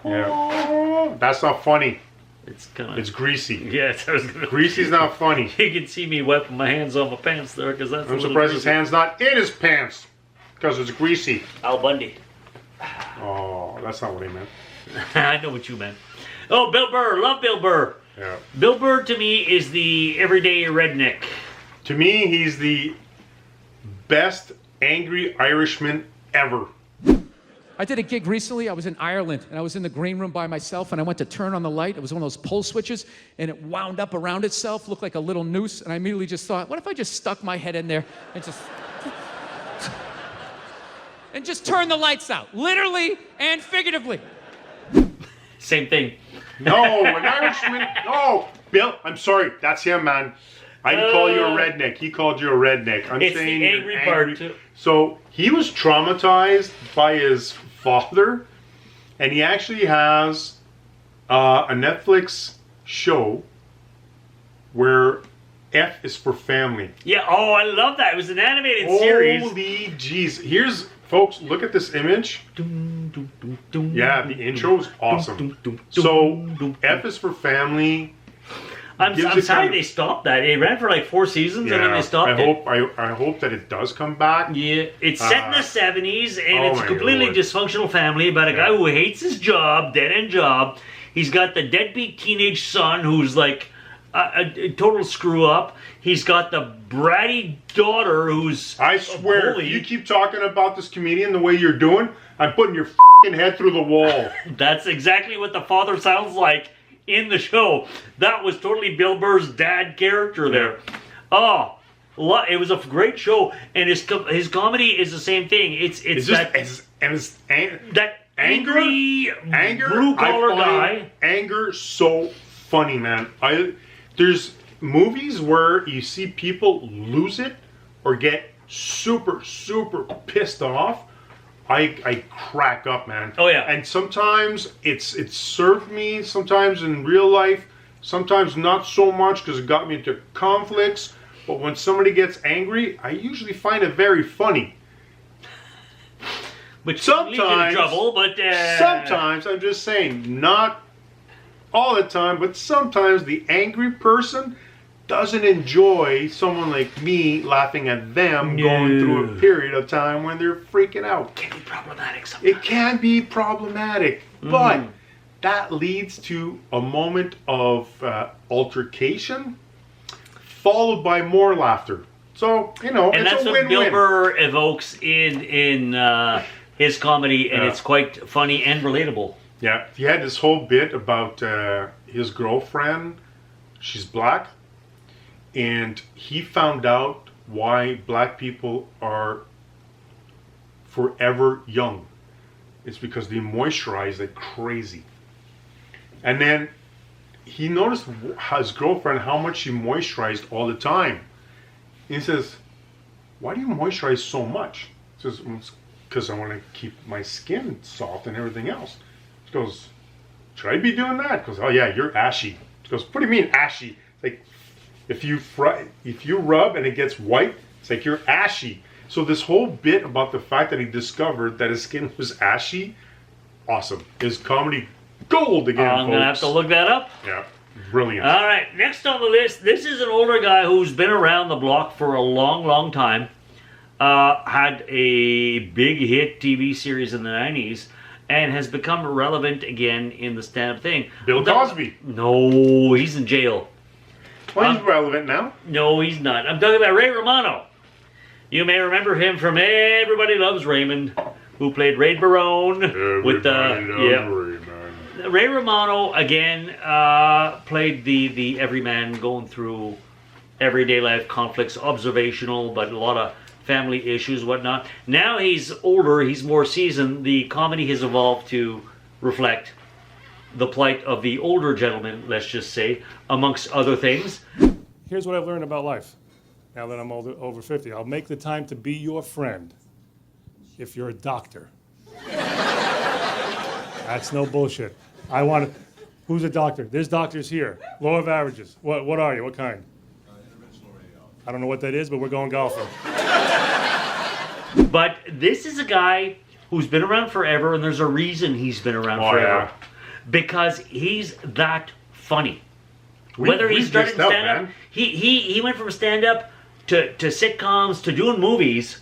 [SPEAKER 2] Yeah. That's not funny.
[SPEAKER 1] it's kind of...
[SPEAKER 2] It's greasy.
[SPEAKER 1] Yes, I was gonna...
[SPEAKER 2] Greasy's not funny.
[SPEAKER 1] You can see me wiping my hands on my pants there because that's a
[SPEAKER 2] I'm
[SPEAKER 1] little
[SPEAKER 2] surprised his
[SPEAKER 1] greasy.
[SPEAKER 2] hand's not in his pants because it's greasy.
[SPEAKER 1] Al Bundy.
[SPEAKER 2] Oh, that's not what he meant.
[SPEAKER 1] I know what you meant. Oh, Bill Burr. Love Bill Burr.
[SPEAKER 2] Yeah.
[SPEAKER 1] Bill Burr to me is the everyday redneck.
[SPEAKER 2] To me, he's the best angry Irishman ever.
[SPEAKER 10] I did a gig recently. I was in Ireland, and I was in the green room by myself, and I went to turn on the light. It was one of those pull switches, and it wound up around itself, looked like a little noose, and I immediately just thought, what if I just stuck my head in there and just turn the lights out, literally and figuratively.
[SPEAKER 1] Same thing.
[SPEAKER 2] No, an Irishman. No, Bill, I'm sorry. That's him, man. I didn't call you a redneck. He called you a redneck. I'm
[SPEAKER 1] It's
[SPEAKER 2] saying
[SPEAKER 1] the
[SPEAKER 2] you're
[SPEAKER 1] angry part, too.
[SPEAKER 2] So he was traumatized by his father, and he actually has a Netflix show where F is for family.
[SPEAKER 1] Yeah, oh, I love that. It was an animated series.
[SPEAKER 2] Holy jeez. Here's, folks, look at this image. Yeah, the intro is awesome. So, F is for family.
[SPEAKER 1] I'm sorry they stopped that. It ran for like 4 seasons and then they stopped it.
[SPEAKER 2] I hope that it does come back.
[SPEAKER 1] Yeah, it's set in the 70s and
[SPEAKER 2] oh
[SPEAKER 1] it's a
[SPEAKER 2] my
[SPEAKER 1] completely
[SPEAKER 2] Lord.
[SPEAKER 1] dysfunctional family about a guy who hates his job, dead-end job. He's got the deadbeat teenage son who's like a total screw-up. He's got the bratty daughter who's
[SPEAKER 2] I
[SPEAKER 1] a
[SPEAKER 2] swear,
[SPEAKER 1] bully.
[SPEAKER 2] if you keep talking about this comedian the way you're doing, I'm putting your f***ing head through the wall.
[SPEAKER 1] That's exactly what the father sounds like in the show. That was totally Bill Burr's dad character there. Oh, it was a great show, and his comedy is the same thing. It's that angry blue collar guy.
[SPEAKER 2] Anger so funny, man. There's movies where you see people lose it or get super, super pissed off. I crack up, man.
[SPEAKER 1] Oh, yeah.
[SPEAKER 2] And sometimes it's served me, sometimes in real life, sometimes not so much because it got me into conflicts. But when somebody gets angry, I usually find it very funny.
[SPEAKER 1] But
[SPEAKER 2] sometimes,
[SPEAKER 1] trouble, but
[SPEAKER 2] sometimes I'm just saying, not all the time, but sometimes the angry person doesn't enjoy someone like me laughing at them going through a period of time when they're freaking out.
[SPEAKER 1] It can be problematic sometimes.
[SPEAKER 2] It can be problematic, but that leads to a moment of altercation followed by more laughter. So, you know,
[SPEAKER 1] and
[SPEAKER 2] it's
[SPEAKER 1] that's
[SPEAKER 2] a
[SPEAKER 1] what
[SPEAKER 2] win-win.
[SPEAKER 1] Bill Burr evokes in his comedy, and it's quite funny and relatable.
[SPEAKER 2] Yeah, he had this whole bit about his girlfriend. She's black, and he found out why black people are forever young. It's because they moisturize like crazy. And then he noticed his girlfriend, how much she moisturized all the time. And he says, why do you moisturize so much? He says, because I want to keep my skin soft and everything else. She goes, should I be doing that? He goes, oh yeah, you're ashy. She goes, what do you mean ashy? Like, if you rub and it gets white, it's like you're ashy. So this whole bit about the fact that he discovered that his skin was ashy, awesome. His comedy gold again,
[SPEAKER 1] I'm going to have to look that up.
[SPEAKER 2] Yeah, brilliant.
[SPEAKER 1] All right, next on the list, this is an older guy who's been around the block for a long, long time. Had a big hit TV series in the 90s and has become relevant again in the stand-up thing.
[SPEAKER 2] Bill Cosby.
[SPEAKER 1] No, he's in jail.
[SPEAKER 2] Well, he's relevant now.
[SPEAKER 1] No, he's not. I'm talking about Ray Romano. You may remember him from Everybody Loves Raymond, who played Ray Barone. Ray Romano again played the everyman going through everyday life conflicts, observational, but a lot of family issues, whatnot. Now he's older, he's more seasoned. The comedy has evolved to reflect the plight of the older gentleman, let's just say, amongst other things.
[SPEAKER 11] Here's what I've learned about life. Now that I'm over 50, I'll make the time to be your friend if you're a doctor. That's no bullshit. Who's a doctor? There's doctors here. Law of averages. What are you? What kind? Interventional radiology. I don't know what that is, but we're going golfing.
[SPEAKER 1] But this is a guy who's been around forever, and there's a reason he's been around forever. Yeah. Because he's that funny. Whether he started in stand-up, he went from stand-up to sitcoms to doing movies,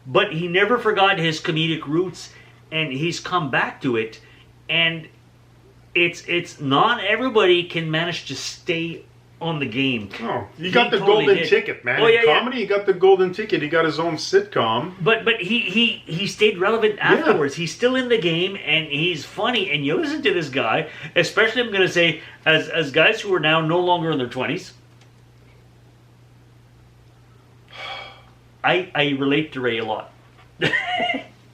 [SPEAKER 1] but he never forgot his comedic roots, and he's come back to it. And it's not everybody can manage to stay on the game.
[SPEAKER 2] Oh, you got the golden ticket, man. In comedy, he got the golden ticket. He got his own sitcom.
[SPEAKER 1] But he stayed relevant afterwards. He's still in the game, and he's funny. And you listen to this guy, especially I'm going to say, as guys who are now no longer in their 20s. I relate to Ray a lot.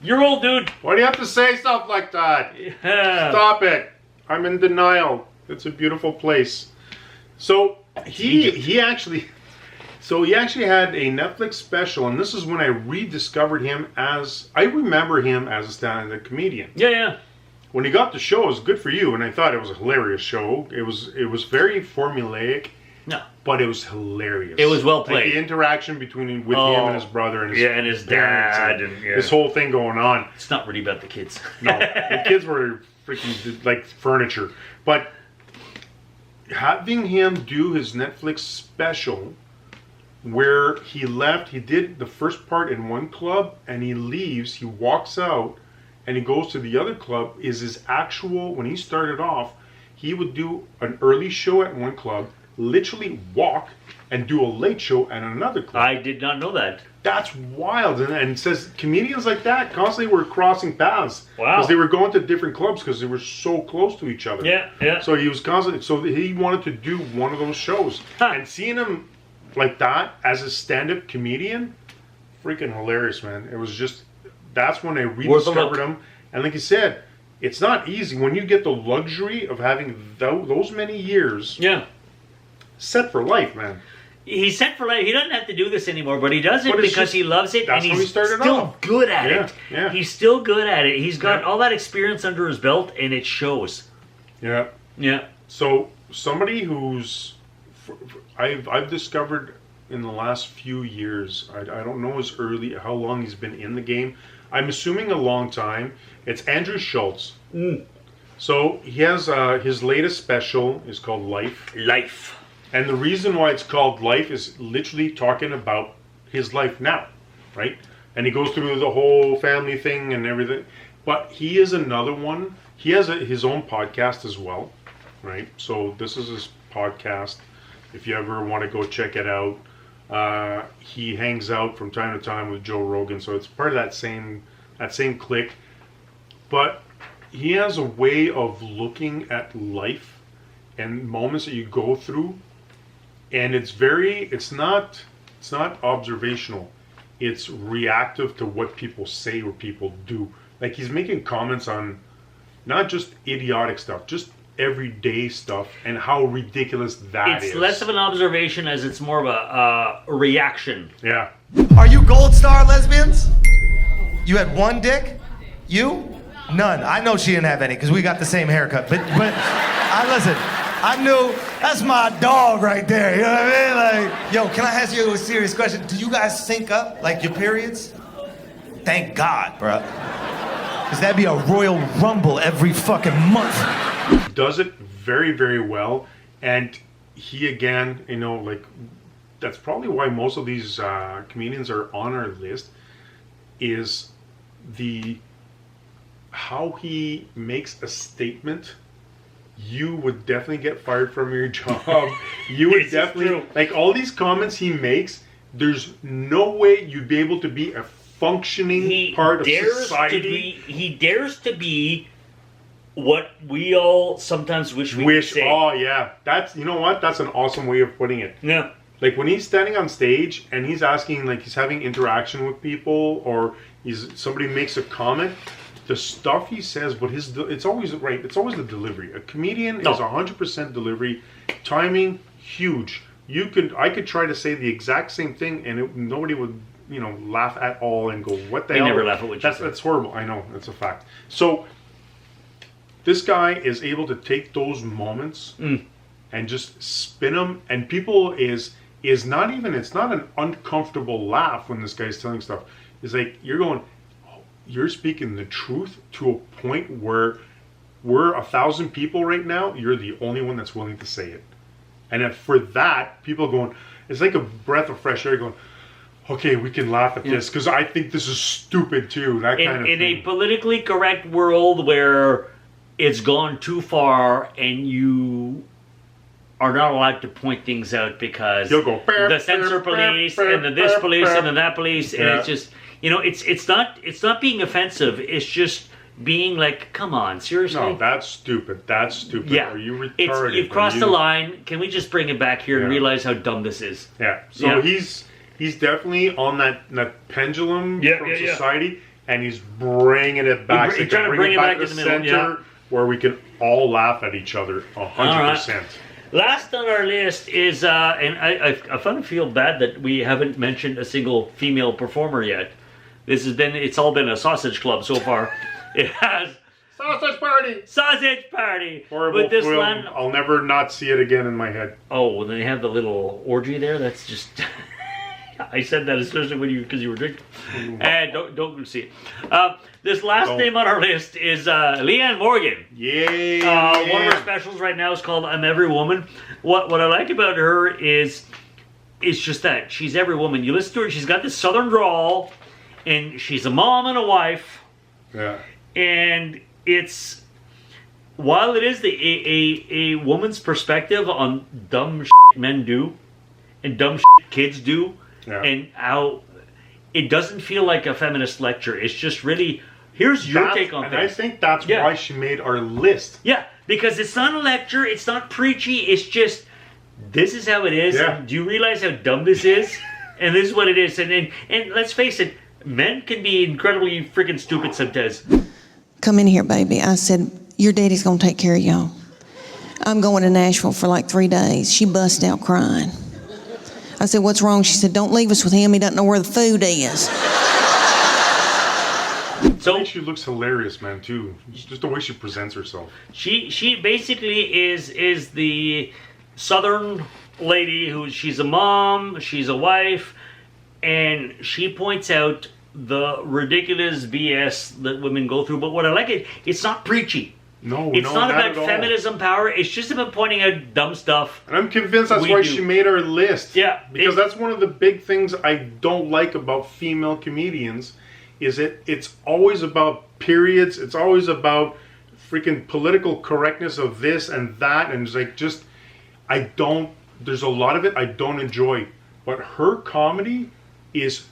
[SPEAKER 1] You're old, dude.
[SPEAKER 2] Why do you have to say stuff like that?
[SPEAKER 1] Yeah.
[SPEAKER 2] Stop it. I'm in denial. It's a beautiful place. So he actually had a Netflix special, and this is when I rediscovered him I remember him as a stand-up comedian.
[SPEAKER 1] Yeah.
[SPEAKER 2] When he got the show, it was good for you, and I thought it was a hilarious show. It was very formulaic.
[SPEAKER 1] No.
[SPEAKER 2] But it was hilarious.
[SPEAKER 1] It was well played.
[SPEAKER 2] Like the interaction with him and his brother and his
[SPEAKER 1] dad
[SPEAKER 2] and this whole thing going on.
[SPEAKER 1] It's not really about the kids.
[SPEAKER 2] No, the kids were freaking like furniture. But having him do his Netflix special where he did the first part in one club and he leaves, he walks out and he goes to the other club is his actual, when he started off, he would do an early show at one club, literally walk and do a late show at another club.
[SPEAKER 1] I did not know that.
[SPEAKER 2] That's wild. And it says comedians like that constantly were crossing paths.
[SPEAKER 1] Wow.
[SPEAKER 2] Because they were going to different clubs because they were so close to each other.
[SPEAKER 1] Yeah.
[SPEAKER 2] So he was constantly, so he wanted to do one of those shows. And seeing him like that as a stand-up comedian, freaking hilarious, man. It was just, that's when I rediscovered him. And like you said, it's not easy when you get the luxury of having those many years.
[SPEAKER 1] Yeah.
[SPEAKER 2] Set for life, man.
[SPEAKER 1] He's set for life. He doesn't have to do this anymore, but he does it because he loves it,
[SPEAKER 2] that's
[SPEAKER 1] and
[SPEAKER 2] how
[SPEAKER 1] he's
[SPEAKER 2] he started
[SPEAKER 1] still
[SPEAKER 2] off.
[SPEAKER 1] good at it.
[SPEAKER 2] Yeah.
[SPEAKER 1] He's still good at it. He's got all that experience under his belt, and it shows.
[SPEAKER 2] Yeah.
[SPEAKER 1] Yeah.
[SPEAKER 2] So somebody who's I've discovered in the last few years, I don't know how long he's been in the game. I'm assuming a long time. It's Andrew Schultz. So he has his latest special is called Life.
[SPEAKER 1] Life.
[SPEAKER 2] And the reason why it's called Life is literally talking about his life now, right? And he goes through the whole family thing and everything. But he is another one. He has his own podcast as well, right? So this is his podcast. If you ever want to go check it out, he hangs out from time to time with Joe Rogan. So it's part of that same clique. But he has a way of looking at life and moments that you go through. And it's not observational. It's reactive to what people say or people do. Like he's making comments on not just idiotic stuff, just everyday stuff and how ridiculous that is.
[SPEAKER 1] It's less of an observation as it's more of a reaction.
[SPEAKER 2] Yeah.
[SPEAKER 12] Are you gold star lesbians? You had one dick? You? None. I know she didn't have any because we got the same haircut. But listen. I knew that's my dog right there. You know what I mean? Like, yo, can I ask you a serious question? Do you guys sync up like your periods? Thank God, bro. Because that'd be a Royal Rumble every fucking month.
[SPEAKER 2] He does it very, very well. And he, again, like, that's probably why most of these comedians are on our list, is how he makes a statement. You would definitely get fired from your job. You would definitely, like, all these comments he makes, there's no way you'd be able to be a functioning part of society.
[SPEAKER 1] He dares to be what we all sometimes wish we could say.
[SPEAKER 2] Oh, yeah. That's, you know what? That's an awesome way of putting it.
[SPEAKER 1] Yeah.
[SPEAKER 2] Like, when he's standing on stage and he's asking, like, he's having interaction with people, or somebody makes a comment, the stuff he says, but it's always right. It's always the delivery. A comedian is 100% delivery, timing huge. I could try to say the exact same thing, and nobody would, laugh at all and go, "What the hell?"
[SPEAKER 1] They never laugh at what you say.
[SPEAKER 2] That's horrible. I know, that's a fact. So this guy is able to take those moments and just spin them, and people is not even. It's not an uncomfortable laugh when this guy's telling stuff. It's like you're going. You're speaking the truth to a point where we're 1,000 people right now. You're the only one that's willing to say it. And for that, people are going, it's like a breath of fresh air going, okay, we can laugh at this because I think this is stupid too. That kind of thing. In a
[SPEAKER 1] politically correct world where it's gone too far and you are not allowed to point things out because
[SPEAKER 2] you'll go,
[SPEAKER 1] the censor police and the this police and the that police, and it's just... it's not being offensive. It's just being like, come on, seriously?
[SPEAKER 2] No, that's stupid. That's stupid.
[SPEAKER 1] Yeah.
[SPEAKER 2] Are you retarded?
[SPEAKER 1] You've crossed the line. Can we just bring it back here and realize how dumb this is?
[SPEAKER 2] Yeah. So he's definitely on that pendulum from society, and he's bringing it back.
[SPEAKER 1] He's trying to bring it back to the middle,
[SPEAKER 2] where we can all laugh at each other 100%.
[SPEAKER 1] Last on our list is, and I feel bad that we haven't mentioned a single female performer yet. It's all been a sausage club so far. It has.
[SPEAKER 2] Sausage party!
[SPEAKER 1] Sausage party!
[SPEAKER 2] Horrible film. I'll never not see it again in my head.
[SPEAKER 1] Oh, well, they have the little orgy there? That's just... I said that especially because you were drinking. And don't see it. This last name on our list is Leanne Morgan.
[SPEAKER 2] Yay!
[SPEAKER 1] One of her specials right now is called I'm Every Woman. What I like about her is just that. She's every woman. You listen to her, she's got this southern drawl, and she's a mom and a wife.
[SPEAKER 2] Yeah.
[SPEAKER 1] And it's... While it is a woman's perspective on dumb shit men do, and dumb shit kids do, and how it doesn't feel like a feminist lecture. It's just really, here's your take on things.
[SPEAKER 2] And I think that's why she made our list.
[SPEAKER 1] Yeah, because it's not a lecture, it's not preachy, it's just, this is how it is.
[SPEAKER 2] Yeah.
[SPEAKER 1] Do you realize how dumb this is? And this is what it is. And let's face it, men can be incredibly freaking stupid sometimes.
[SPEAKER 13] come in here, baby. I said, your daddy's gonna take care of y'all. I'm going to Nashville for like 3 days. She bust out crying. I said, what's wrong? She said, don't leave us with him. He doesn't know where the food is.
[SPEAKER 2] So she looks hilarious, man, too. Just the way she presents herself.
[SPEAKER 1] She basically is the Southern lady she's a mom, she's a wife, and she points out the ridiculous BS that women go through. But what I like it's not preachy.
[SPEAKER 2] No,
[SPEAKER 1] it's not about
[SPEAKER 2] at all.
[SPEAKER 1] feminism power. It's just about pointing out dumb stuff.
[SPEAKER 2] And I'm convinced that's why she made our list.
[SPEAKER 1] Yeah.
[SPEAKER 2] Because that's one of the big things I don't like about female comedians is it's always about periods. It's always about freaking political correctness of this and that. And it's like just, there's a lot of it I don't enjoy. But her comedy is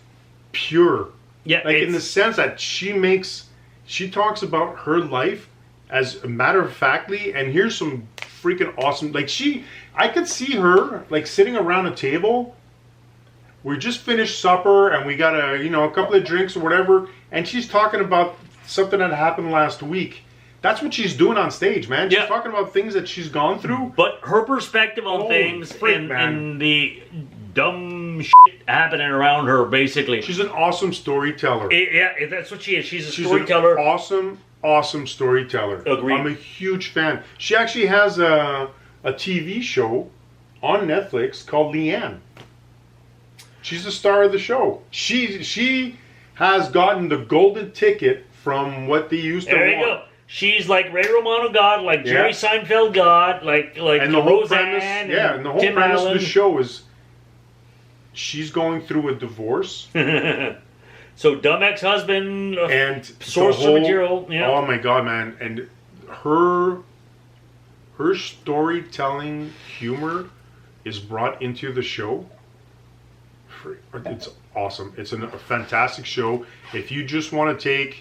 [SPEAKER 2] pure.
[SPEAKER 1] Yeah.
[SPEAKER 2] Like in the sense that she talks about her life as a matter of factly, and here's some freaking awesome, like I could see her like sitting around a table. We just finished supper and we got a couple of drinks or whatever, and she's talking about something that happened last week. That's what she's doing on stage, man. She's talking about things that she's gone through.
[SPEAKER 1] But her perspective on things and the dumb shit happening around her, basically.
[SPEAKER 2] She's an awesome storyteller.
[SPEAKER 1] Yeah, that's what she is. She's a storyteller.
[SPEAKER 2] An awesome storyteller.
[SPEAKER 1] Agreed.
[SPEAKER 2] I'm a huge fan. She actually has a TV show on Netflix called Leanne. She's the star of the show. She has gotten the golden ticket from what they used to want.
[SPEAKER 1] There you go. She's like Ray Romano God, like Jerry Seinfeld God, like
[SPEAKER 2] and the whole
[SPEAKER 1] Roseanne
[SPEAKER 2] premise, and the whole
[SPEAKER 1] Tim
[SPEAKER 2] premise
[SPEAKER 1] Allen.
[SPEAKER 2] of the show is she's going through a divorce.
[SPEAKER 1] So dumb ex-husband
[SPEAKER 2] and
[SPEAKER 1] source of material. Yeah.
[SPEAKER 2] Oh my god, man! And her storytelling humor is brought into the show. It's awesome. It's a fantastic show. If you just want to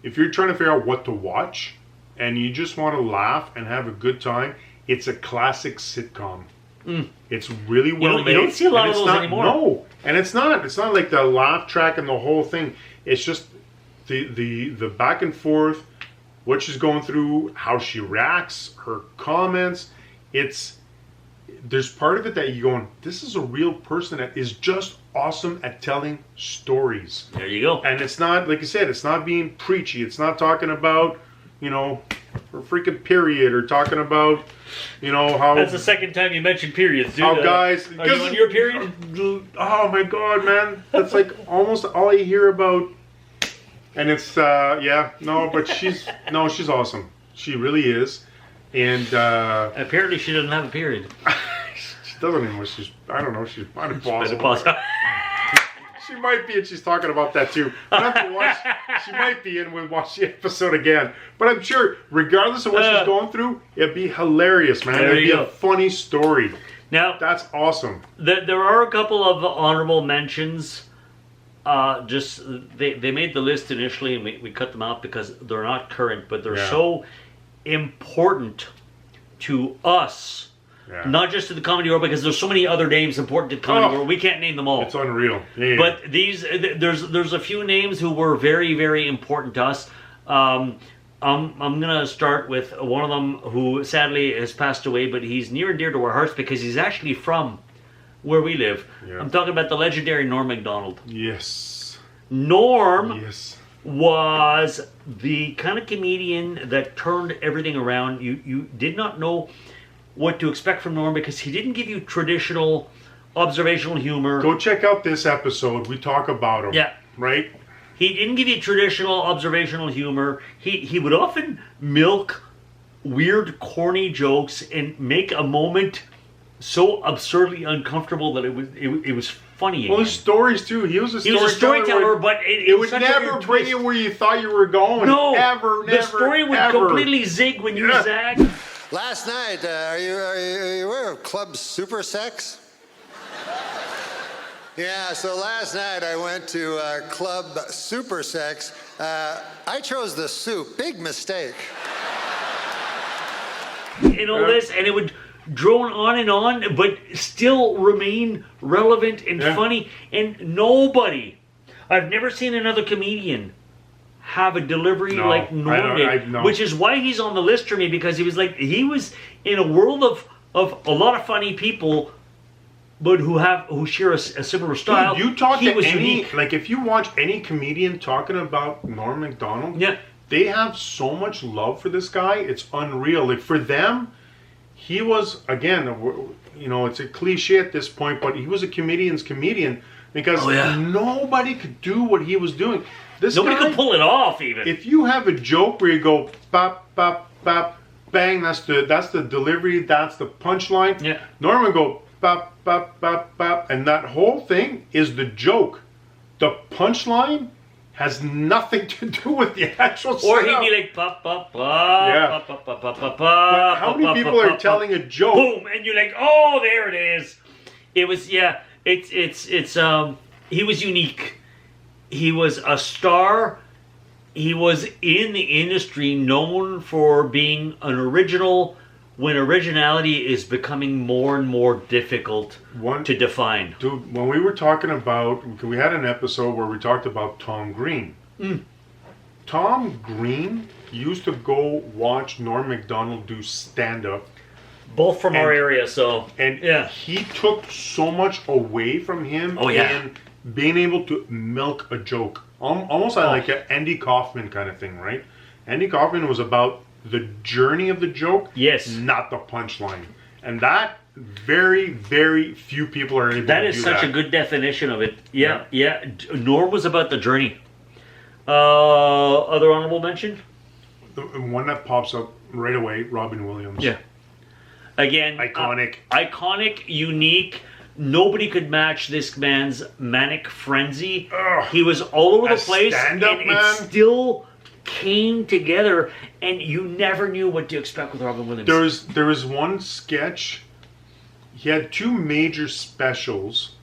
[SPEAKER 2] if you're trying to figure out what to watch, and you just want to laugh and have a good time, it's a classic sitcom. It's really well made.
[SPEAKER 1] You don't see a lot of those anymore.
[SPEAKER 2] No, and it's not like the laugh track and the whole thing. It's just the back and forth, what she's going through, how she reacts, her comments. There's part of it that you're going, this is a real person that is just awesome at telling stories.
[SPEAKER 1] There you go.
[SPEAKER 2] And it's not, like you said, it's not being preachy. It's not talking about, her freaking period, or talking about, how...
[SPEAKER 1] That's the second time you mentioned periods, dude.
[SPEAKER 2] How guys...
[SPEAKER 1] Are you on your period?
[SPEAKER 2] Oh my god, man. That's like almost all you hear about. And it's, but she's awesome. She really is. And
[SPEAKER 1] apparently she doesn't have a period.
[SPEAKER 2] She doesn't anymore. I don't know. She's might have paused. She might be, and she's talking about that too. She might be, and we'll watch the episode again. But I'm sure, regardless of what she's going through, it'd be hilarious, man. It'd be a funny story.
[SPEAKER 1] Now,
[SPEAKER 2] that's awesome.
[SPEAKER 1] There are a couple of honorable mentions. They made the list initially, and we cut them out because they're not current, but they're so important to us. Yeah. Not just to the comedy world, because there's so many other names important to the comedy world. We can't name them all.
[SPEAKER 2] It's unreal. Yeah.
[SPEAKER 1] But there's a few names who were very, very important to us. I'm gonna start with one of them who sadly has passed away, but he's near and dear to our hearts because he's actually from where we live. Yeah. I'm talking about the legendary Norm Macdonald.
[SPEAKER 2] Yes.
[SPEAKER 1] Norm. Yes. Was the kind of comedian that turned everything around. You did not know what to expect from Norm because he didn't give you traditional observational humor.
[SPEAKER 2] Go check out this episode. We talk about him.
[SPEAKER 1] Yeah.
[SPEAKER 2] Right?
[SPEAKER 1] He didn't give you traditional observational humor. He would often milk weird, corny jokes and make a moment so absurdly uncomfortable that it was funny.
[SPEAKER 2] Well, his stories too. He was a
[SPEAKER 1] storyteller, but
[SPEAKER 2] it would never bring you where you thought you were going.
[SPEAKER 1] No,
[SPEAKER 2] never.
[SPEAKER 1] The story would completely zig when you zag.
[SPEAKER 14] Last night, are you aware of Club Super Sex? Yeah, so last night I went to Club Super Sex. I chose the soup. Big mistake.
[SPEAKER 1] And all this, and it would drone on, but still remain relevant and funny. And nobody, I've never seen another comedian have a delivery
[SPEAKER 2] No,
[SPEAKER 1] like Norm did,
[SPEAKER 2] no.
[SPEAKER 1] which is why he's on the list for me, because he was in a world of a lot of funny people, but who share a similar style.
[SPEAKER 2] Dude, you talk
[SPEAKER 1] he
[SPEAKER 2] to
[SPEAKER 1] was
[SPEAKER 2] any,
[SPEAKER 1] unique.
[SPEAKER 2] like if you watch any comedian talking about Norm Macdonald,
[SPEAKER 1] Yeah.
[SPEAKER 2] they have so much love for this guy. It's unreal. Like for them, he was, again, you know, it's a cliche at this point, but he was a comedian's comedian because nobody could do what he was doing. This
[SPEAKER 1] Nobody
[SPEAKER 2] guy
[SPEAKER 1] could pull it off even.
[SPEAKER 2] If you have a joke where you go bop bop bop bang, that's the delivery, that's the punchline.
[SPEAKER 1] Yeah.
[SPEAKER 2] Norman go bop bop bop bop, and that whole thing is the joke. The punchline has nothing to do with the actual
[SPEAKER 1] Or he'd
[SPEAKER 2] setup.
[SPEAKER 1] be like pop pop pop
[SPEAKER 2] Yeah.
[SPEAKER 1] pop pop pop pop
[SPEAKER 2] But how many people are telling a joke?
[SPEAKER 1] Boom, and you're like, oh, there it is. It was he was unique. He was a star. He was in the industry known for being an original when originality is becoming more and more difficult to define.
[SPEAKER 2] Dude, when we were talking about, we had an episode where we talked about Tom Green. Tom Green used to go watch Norm Macdonald do stand-up.
[SPEAKER 1] Both from our area, so.
[SPEAKER 2] And he took so much away from him in being able to milk a joke. Almost like an Andy Kaufman kind of thing, right? Andy Kaufman was about the journey of the joke, not the punchline. And that, very, very few people are able to do that.
[SPEAKER 1] That is such a good definition of it. Yeah. Norm was about the journey. Other honorable mention?
[SPEAKER 2] The one that pops up right away, Robin Williams.
[SPEAKER 1] Yeah. Again, iconic, unique. Nobody could match this man's manic frenzy. He was all over the place, and it still came together, and you never knew what to expect with Robin Williams.
[SPEAKER 2] There was one sketch. He had two major specials,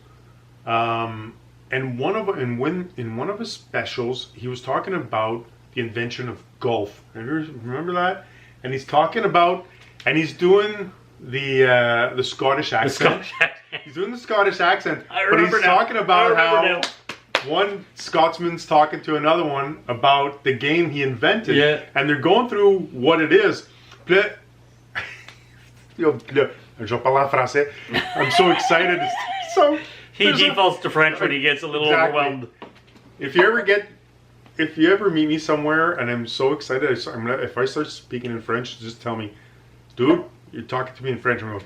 [SPEAKER 2] and in one of his specials, he was talking about the invention of golf. Remember that? And he's talking about, and he's doing the Scottish accent. He's doing the Scottish accent, but he's talking about how one Scotsman's talking to another one about the game he invented, and they're going through what it is. Je parle en français. I'm so excited.
[SPEAKER 1] He defaults to French when he gets a little overwhelmed.
[SPEAKER 2] If you ever meet me somewhere and I'm so excited, if I start speaking in French, just tell me, dude, you're talking to me in French. I'm going,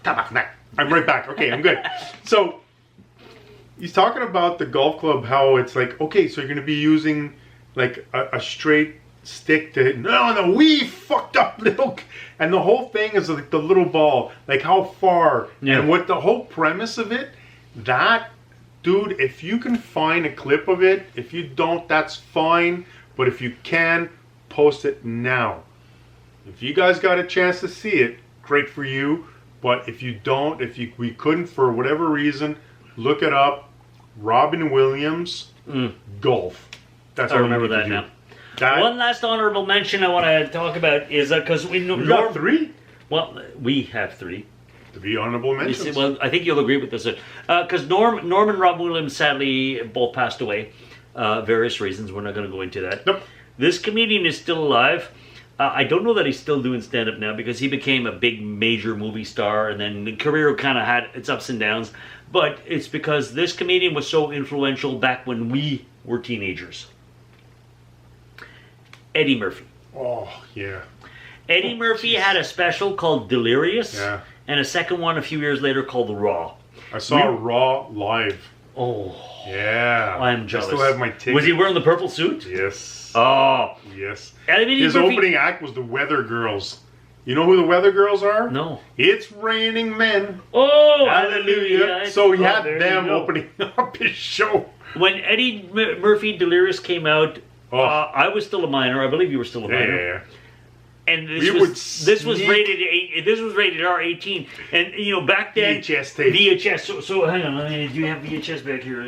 [SPEAKER 2] tabarnak. I'm right back. Okay, I'm good. So he's talking about the golf club, how it's like, okay, so you're going to be using like a straight stick to hit. No, we fucked up little. And the whole thing is like the little ball, like how far. And what the whole premise of it, that, dude, if you can find a clip of it, if you don't, that's fine. But if you can, post it now. If you guys got a chance to see it, great for you. But if you don't, we couldn't for whatever reason, look it up. Robin Williams, golf. That's
[SPEAKER 1] I remember that now. One last honorable mention I want to talk about is because we
[SPEAKER 2] got three.
[SPEAKER 1] Well, we have three.
[SPEAKER 2] Three honorable mentions.
[SPEAKER 1] Well, I think you'll agree with this. Because Norm and Robin Williams sadly both passed away. Various reasons. We're not going to go into that.
[SPEAKER 2] Nope.
[SPEAKER 1] This comedian is still alive. I don't know that he's still doing stand-up now because he became a big major movie star and then the career kind of had its ups and downs. But it's because this comedian was so influential back when we were teenagers. Eddie Murphy.
[SPEAKER 2] Oh, yeah.
[SPEAKER 1] Eddie Murphy had a special called Delirious and a second one a few years later called Raw.
[SPEAKER 2] I saw Raw live.
[SPEAKER 1] Oh.
[SPEAKER 2] Yeah.
[SPEAKER 1] I'm jealous.
[SPEAKER 2] I still have my ticket.
[SPEAKER 1] Was he wearing the purple suit?
[SPEAKER 2] Yes.
[SPEAKER 1] Oh.
[SPEAKER 2] Yes.
[SPEAKER 1] His
[SPEAKER 2] opening act was the Weather Girls. You know who the Weather Girls are?
[SPEAKER 1] No.
[SPEAKER 2] It's Raining Men.
[SPEAKER 1] Oh,
[SPEAKER 2] hallelujah. So he had them opening up his show.
[SPEAKER 1] When Eddie Murphy Delirious came out, I was still a minor. I believe you were still a minor.
[SPEAKER 2] Yeah.
[SPEAKER 1] And this was rated R18, and back then
[SPEAKER 2] VHS tape.
[SPEAKER 1] VHS. So hang on, do you have VHS back here?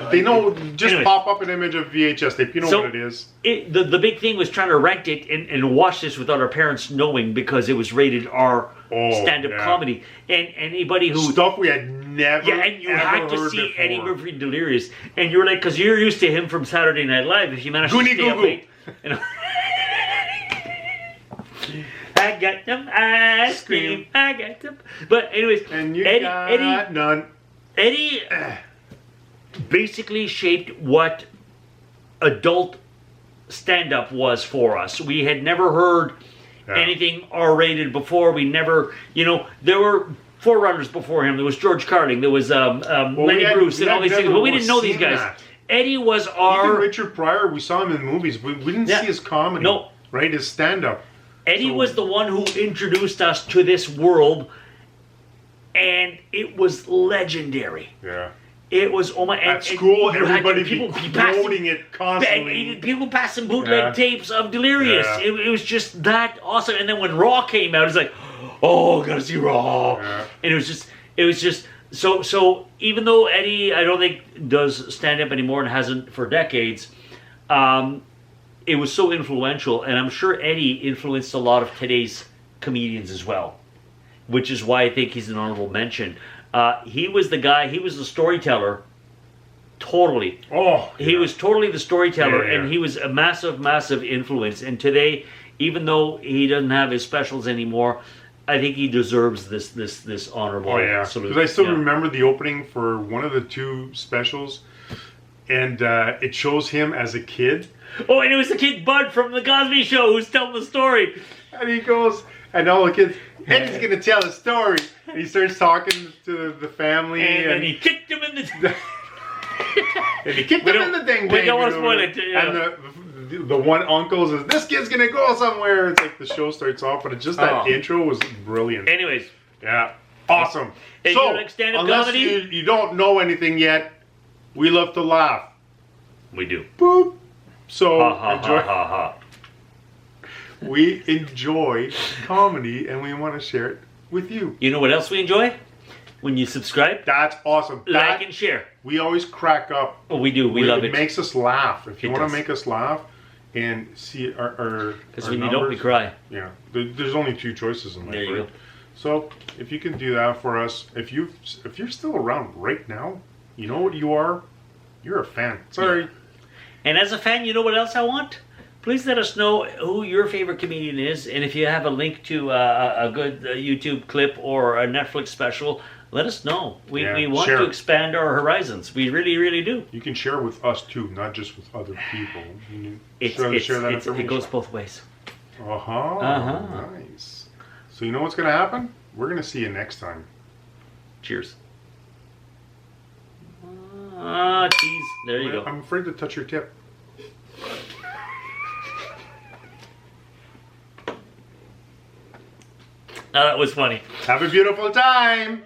[SPEAKER 2] They know. Just pop up an image of VHS tape. You know what it is.
[SPEAKER 1] The big thing was trying to rent it and watch this without our parents knowing because it was rated R stand-up comedy. And anybody who
[SPEAKER 2] stuff we had never.
[SPEAKER 1] Yeah, and you
[SPEAKER 2] ever
[SPEAKER 1] had to
[SPEAKER 2] heard
[SPEAKER 1] see
[SPEAKER 2] before.
[SPEAKER 1] Eddie Murphy Delirious, and you're like, because you're used to him from Saturday Night Live. If you manage to
[SPEAKER 2] Goonie
[SPEAKER 1] stay up
[SPEAKER 2] goo goo.
[SPEAKER 1] late, you know. I got them ice cream. I got them. But anyways,
[SPEAKER 2] And you
[SPEAKER 1] Eddie,
[SPEAKER 2] got none.
[SPEAKER 1] Eddie basically shaped what adult stand-up was for us. We had never heard anything R-rated before. We never, there were forerunners before him. There was George Carlin. There was Lenny Bruce and all these things. But we didn't know these guys. Eddie was our...
[SPEAKER 2] Even Richard Pryor, we saw him in movies. We didn't see his comedy.
[SPEAKER 1] No.
[SPEAKER 2] Right? His stand-up.
[SPEAKER 1] Eddie was the one who introduced us to this world, and it was legendary.
[SPEAKER 2] Yeah.
[SPEAKER 1] It was
[SPEAKER 2] at school.
[SPEAKER 1] you had
[SPEAKER 2] Everybody
[SPEAKER 1] people
[SPEAKER 2] quoting it constantly.
[SPEAKER 1] People passing bootleg tapes of Delirious.
[SPEAKER 2] Yeah.
[SPEAKER 1] It was just that awesome. And then when Raw came out, it's like, oh, gotta see Raw.
[SPEAKER 2] Yeah.
[SPEAKER 1] And it was just so. Even though Eddie, I don't think does stand up anymore and hasn't for decades. It was so influential, and I'm sure Eddie influenced a lot of today's comedians as well, which is why I think he's an honorable mention. He was the guy, he was the storyteller, totally.
[SPEAKER 2] Oh,
[SPEAKER 1] He was totally the storyteller,
[SPEAKER 2] Yeah.
[SPEAKER 1] and he was a massive, massive influence. And today, even though he doesn't have his specials anymore, I think he deserves this honorable
[SPEAKER 2] Oh yeah,
[SPEAKER 1] salute.
[SPEAKER 2] because I still
[SPEAKER 1] Yeah.
[SPEAKER 2] remember the opening for one of the two specials, and it shows him as a kid.
[SPEAKER 1] Oh, and it was the kid Bud from the Cosby Show who's telling the story.
[SPEAKER 2] And he goes, and all the kids, Eddie's gonna tell a story. And he starts talking to the family,
[SPEAKER 1] And then he kicked him in the...
[SPEAKER 2] and he kicked him in the ding.
[SPEAKER 1] We don't want to spoil it. Yeah.
[SPEAKER 2] And the one uncle says, "This kid's gonna go somewhere." It's like the show starts off, but it's just that intro was brilliant.
[SPEAKER 1] Anyways,
[SPEAKER 2] yeah, awesome.
[SPEAKER 1] Hey,
[SPEAKER 2] So,
[SPEAKER 1] you like stand-up
[SPEAKER 2] unless
[SPEAKER 1] comedy?
[SPEAKER 2] you don't know anything yet, we love to laugh.
[SPEAKER 1] We do.
[SPEAKER 2] Boop. So
[SPEAKER 1] Ha ha
[SPEAKER 2] enjoy.
[SPEAKER 1] ha ha ha.
[SPEAKER 2] We enjoy comedy, and we want to share it with you.
[SPEAKER 1] You know what else we enjoy? When you subscribe,
[SPEAKER 2] That's awesome.
[SPEAKER 1] like, and share.
[SPEAKER 2] We always crack up.
[SPEAKER 1] Oh, we do. We love it.
[SPEAKER 2] It makes us laugh. If you
[SPEAKER 1] It
[SPEAKER 2] want
[SPEAKER 1] does.
[SPEAKER 2] to make us laugh and see our
[SPEAKER 1] Because
[SPEAKER 2] our
[SPEAKER 1] when you don't, we
[SPEAKER 2] numbers,
[SPEAKER 1] cry.
[SPEAKER 2] Yeah, there's only two choices in life.
[SPEAKER 1] There you
[SPEAKER 2] right?
[SPEAKER 1] go.
[SPEAKER 2] So if you can do that for us, if you're still around right now, you know what you are? You're a fan. Sorry.
[SPEAKER 1] And as a fan, you know what else I want? Please let us know who your favorite comedian is, and if you have a link to a good YouTube clip or a Netflix special, let us know. We want
[SPEAKER 2] share
[SPEAKER 1] to
[SPEAKER 2] it.
[SPEAKER 1] expand our horizons. We really, really do.
[SPEAKER 2] You can share with us too, not just with other people. You
[SPEAKER 1] It goes both ways.
[SPEAKER 2] Uh-huh. Nice. So you know what's going to happen? We're going to see you next time.
[SPEAKER 1] Cheers. Cheese. There you go.
[SPEAKER 2] I'm afraid to touch your tip.
[SPEAKER 1] That was funny.
[SPEAKER 2] Have a beautiful time.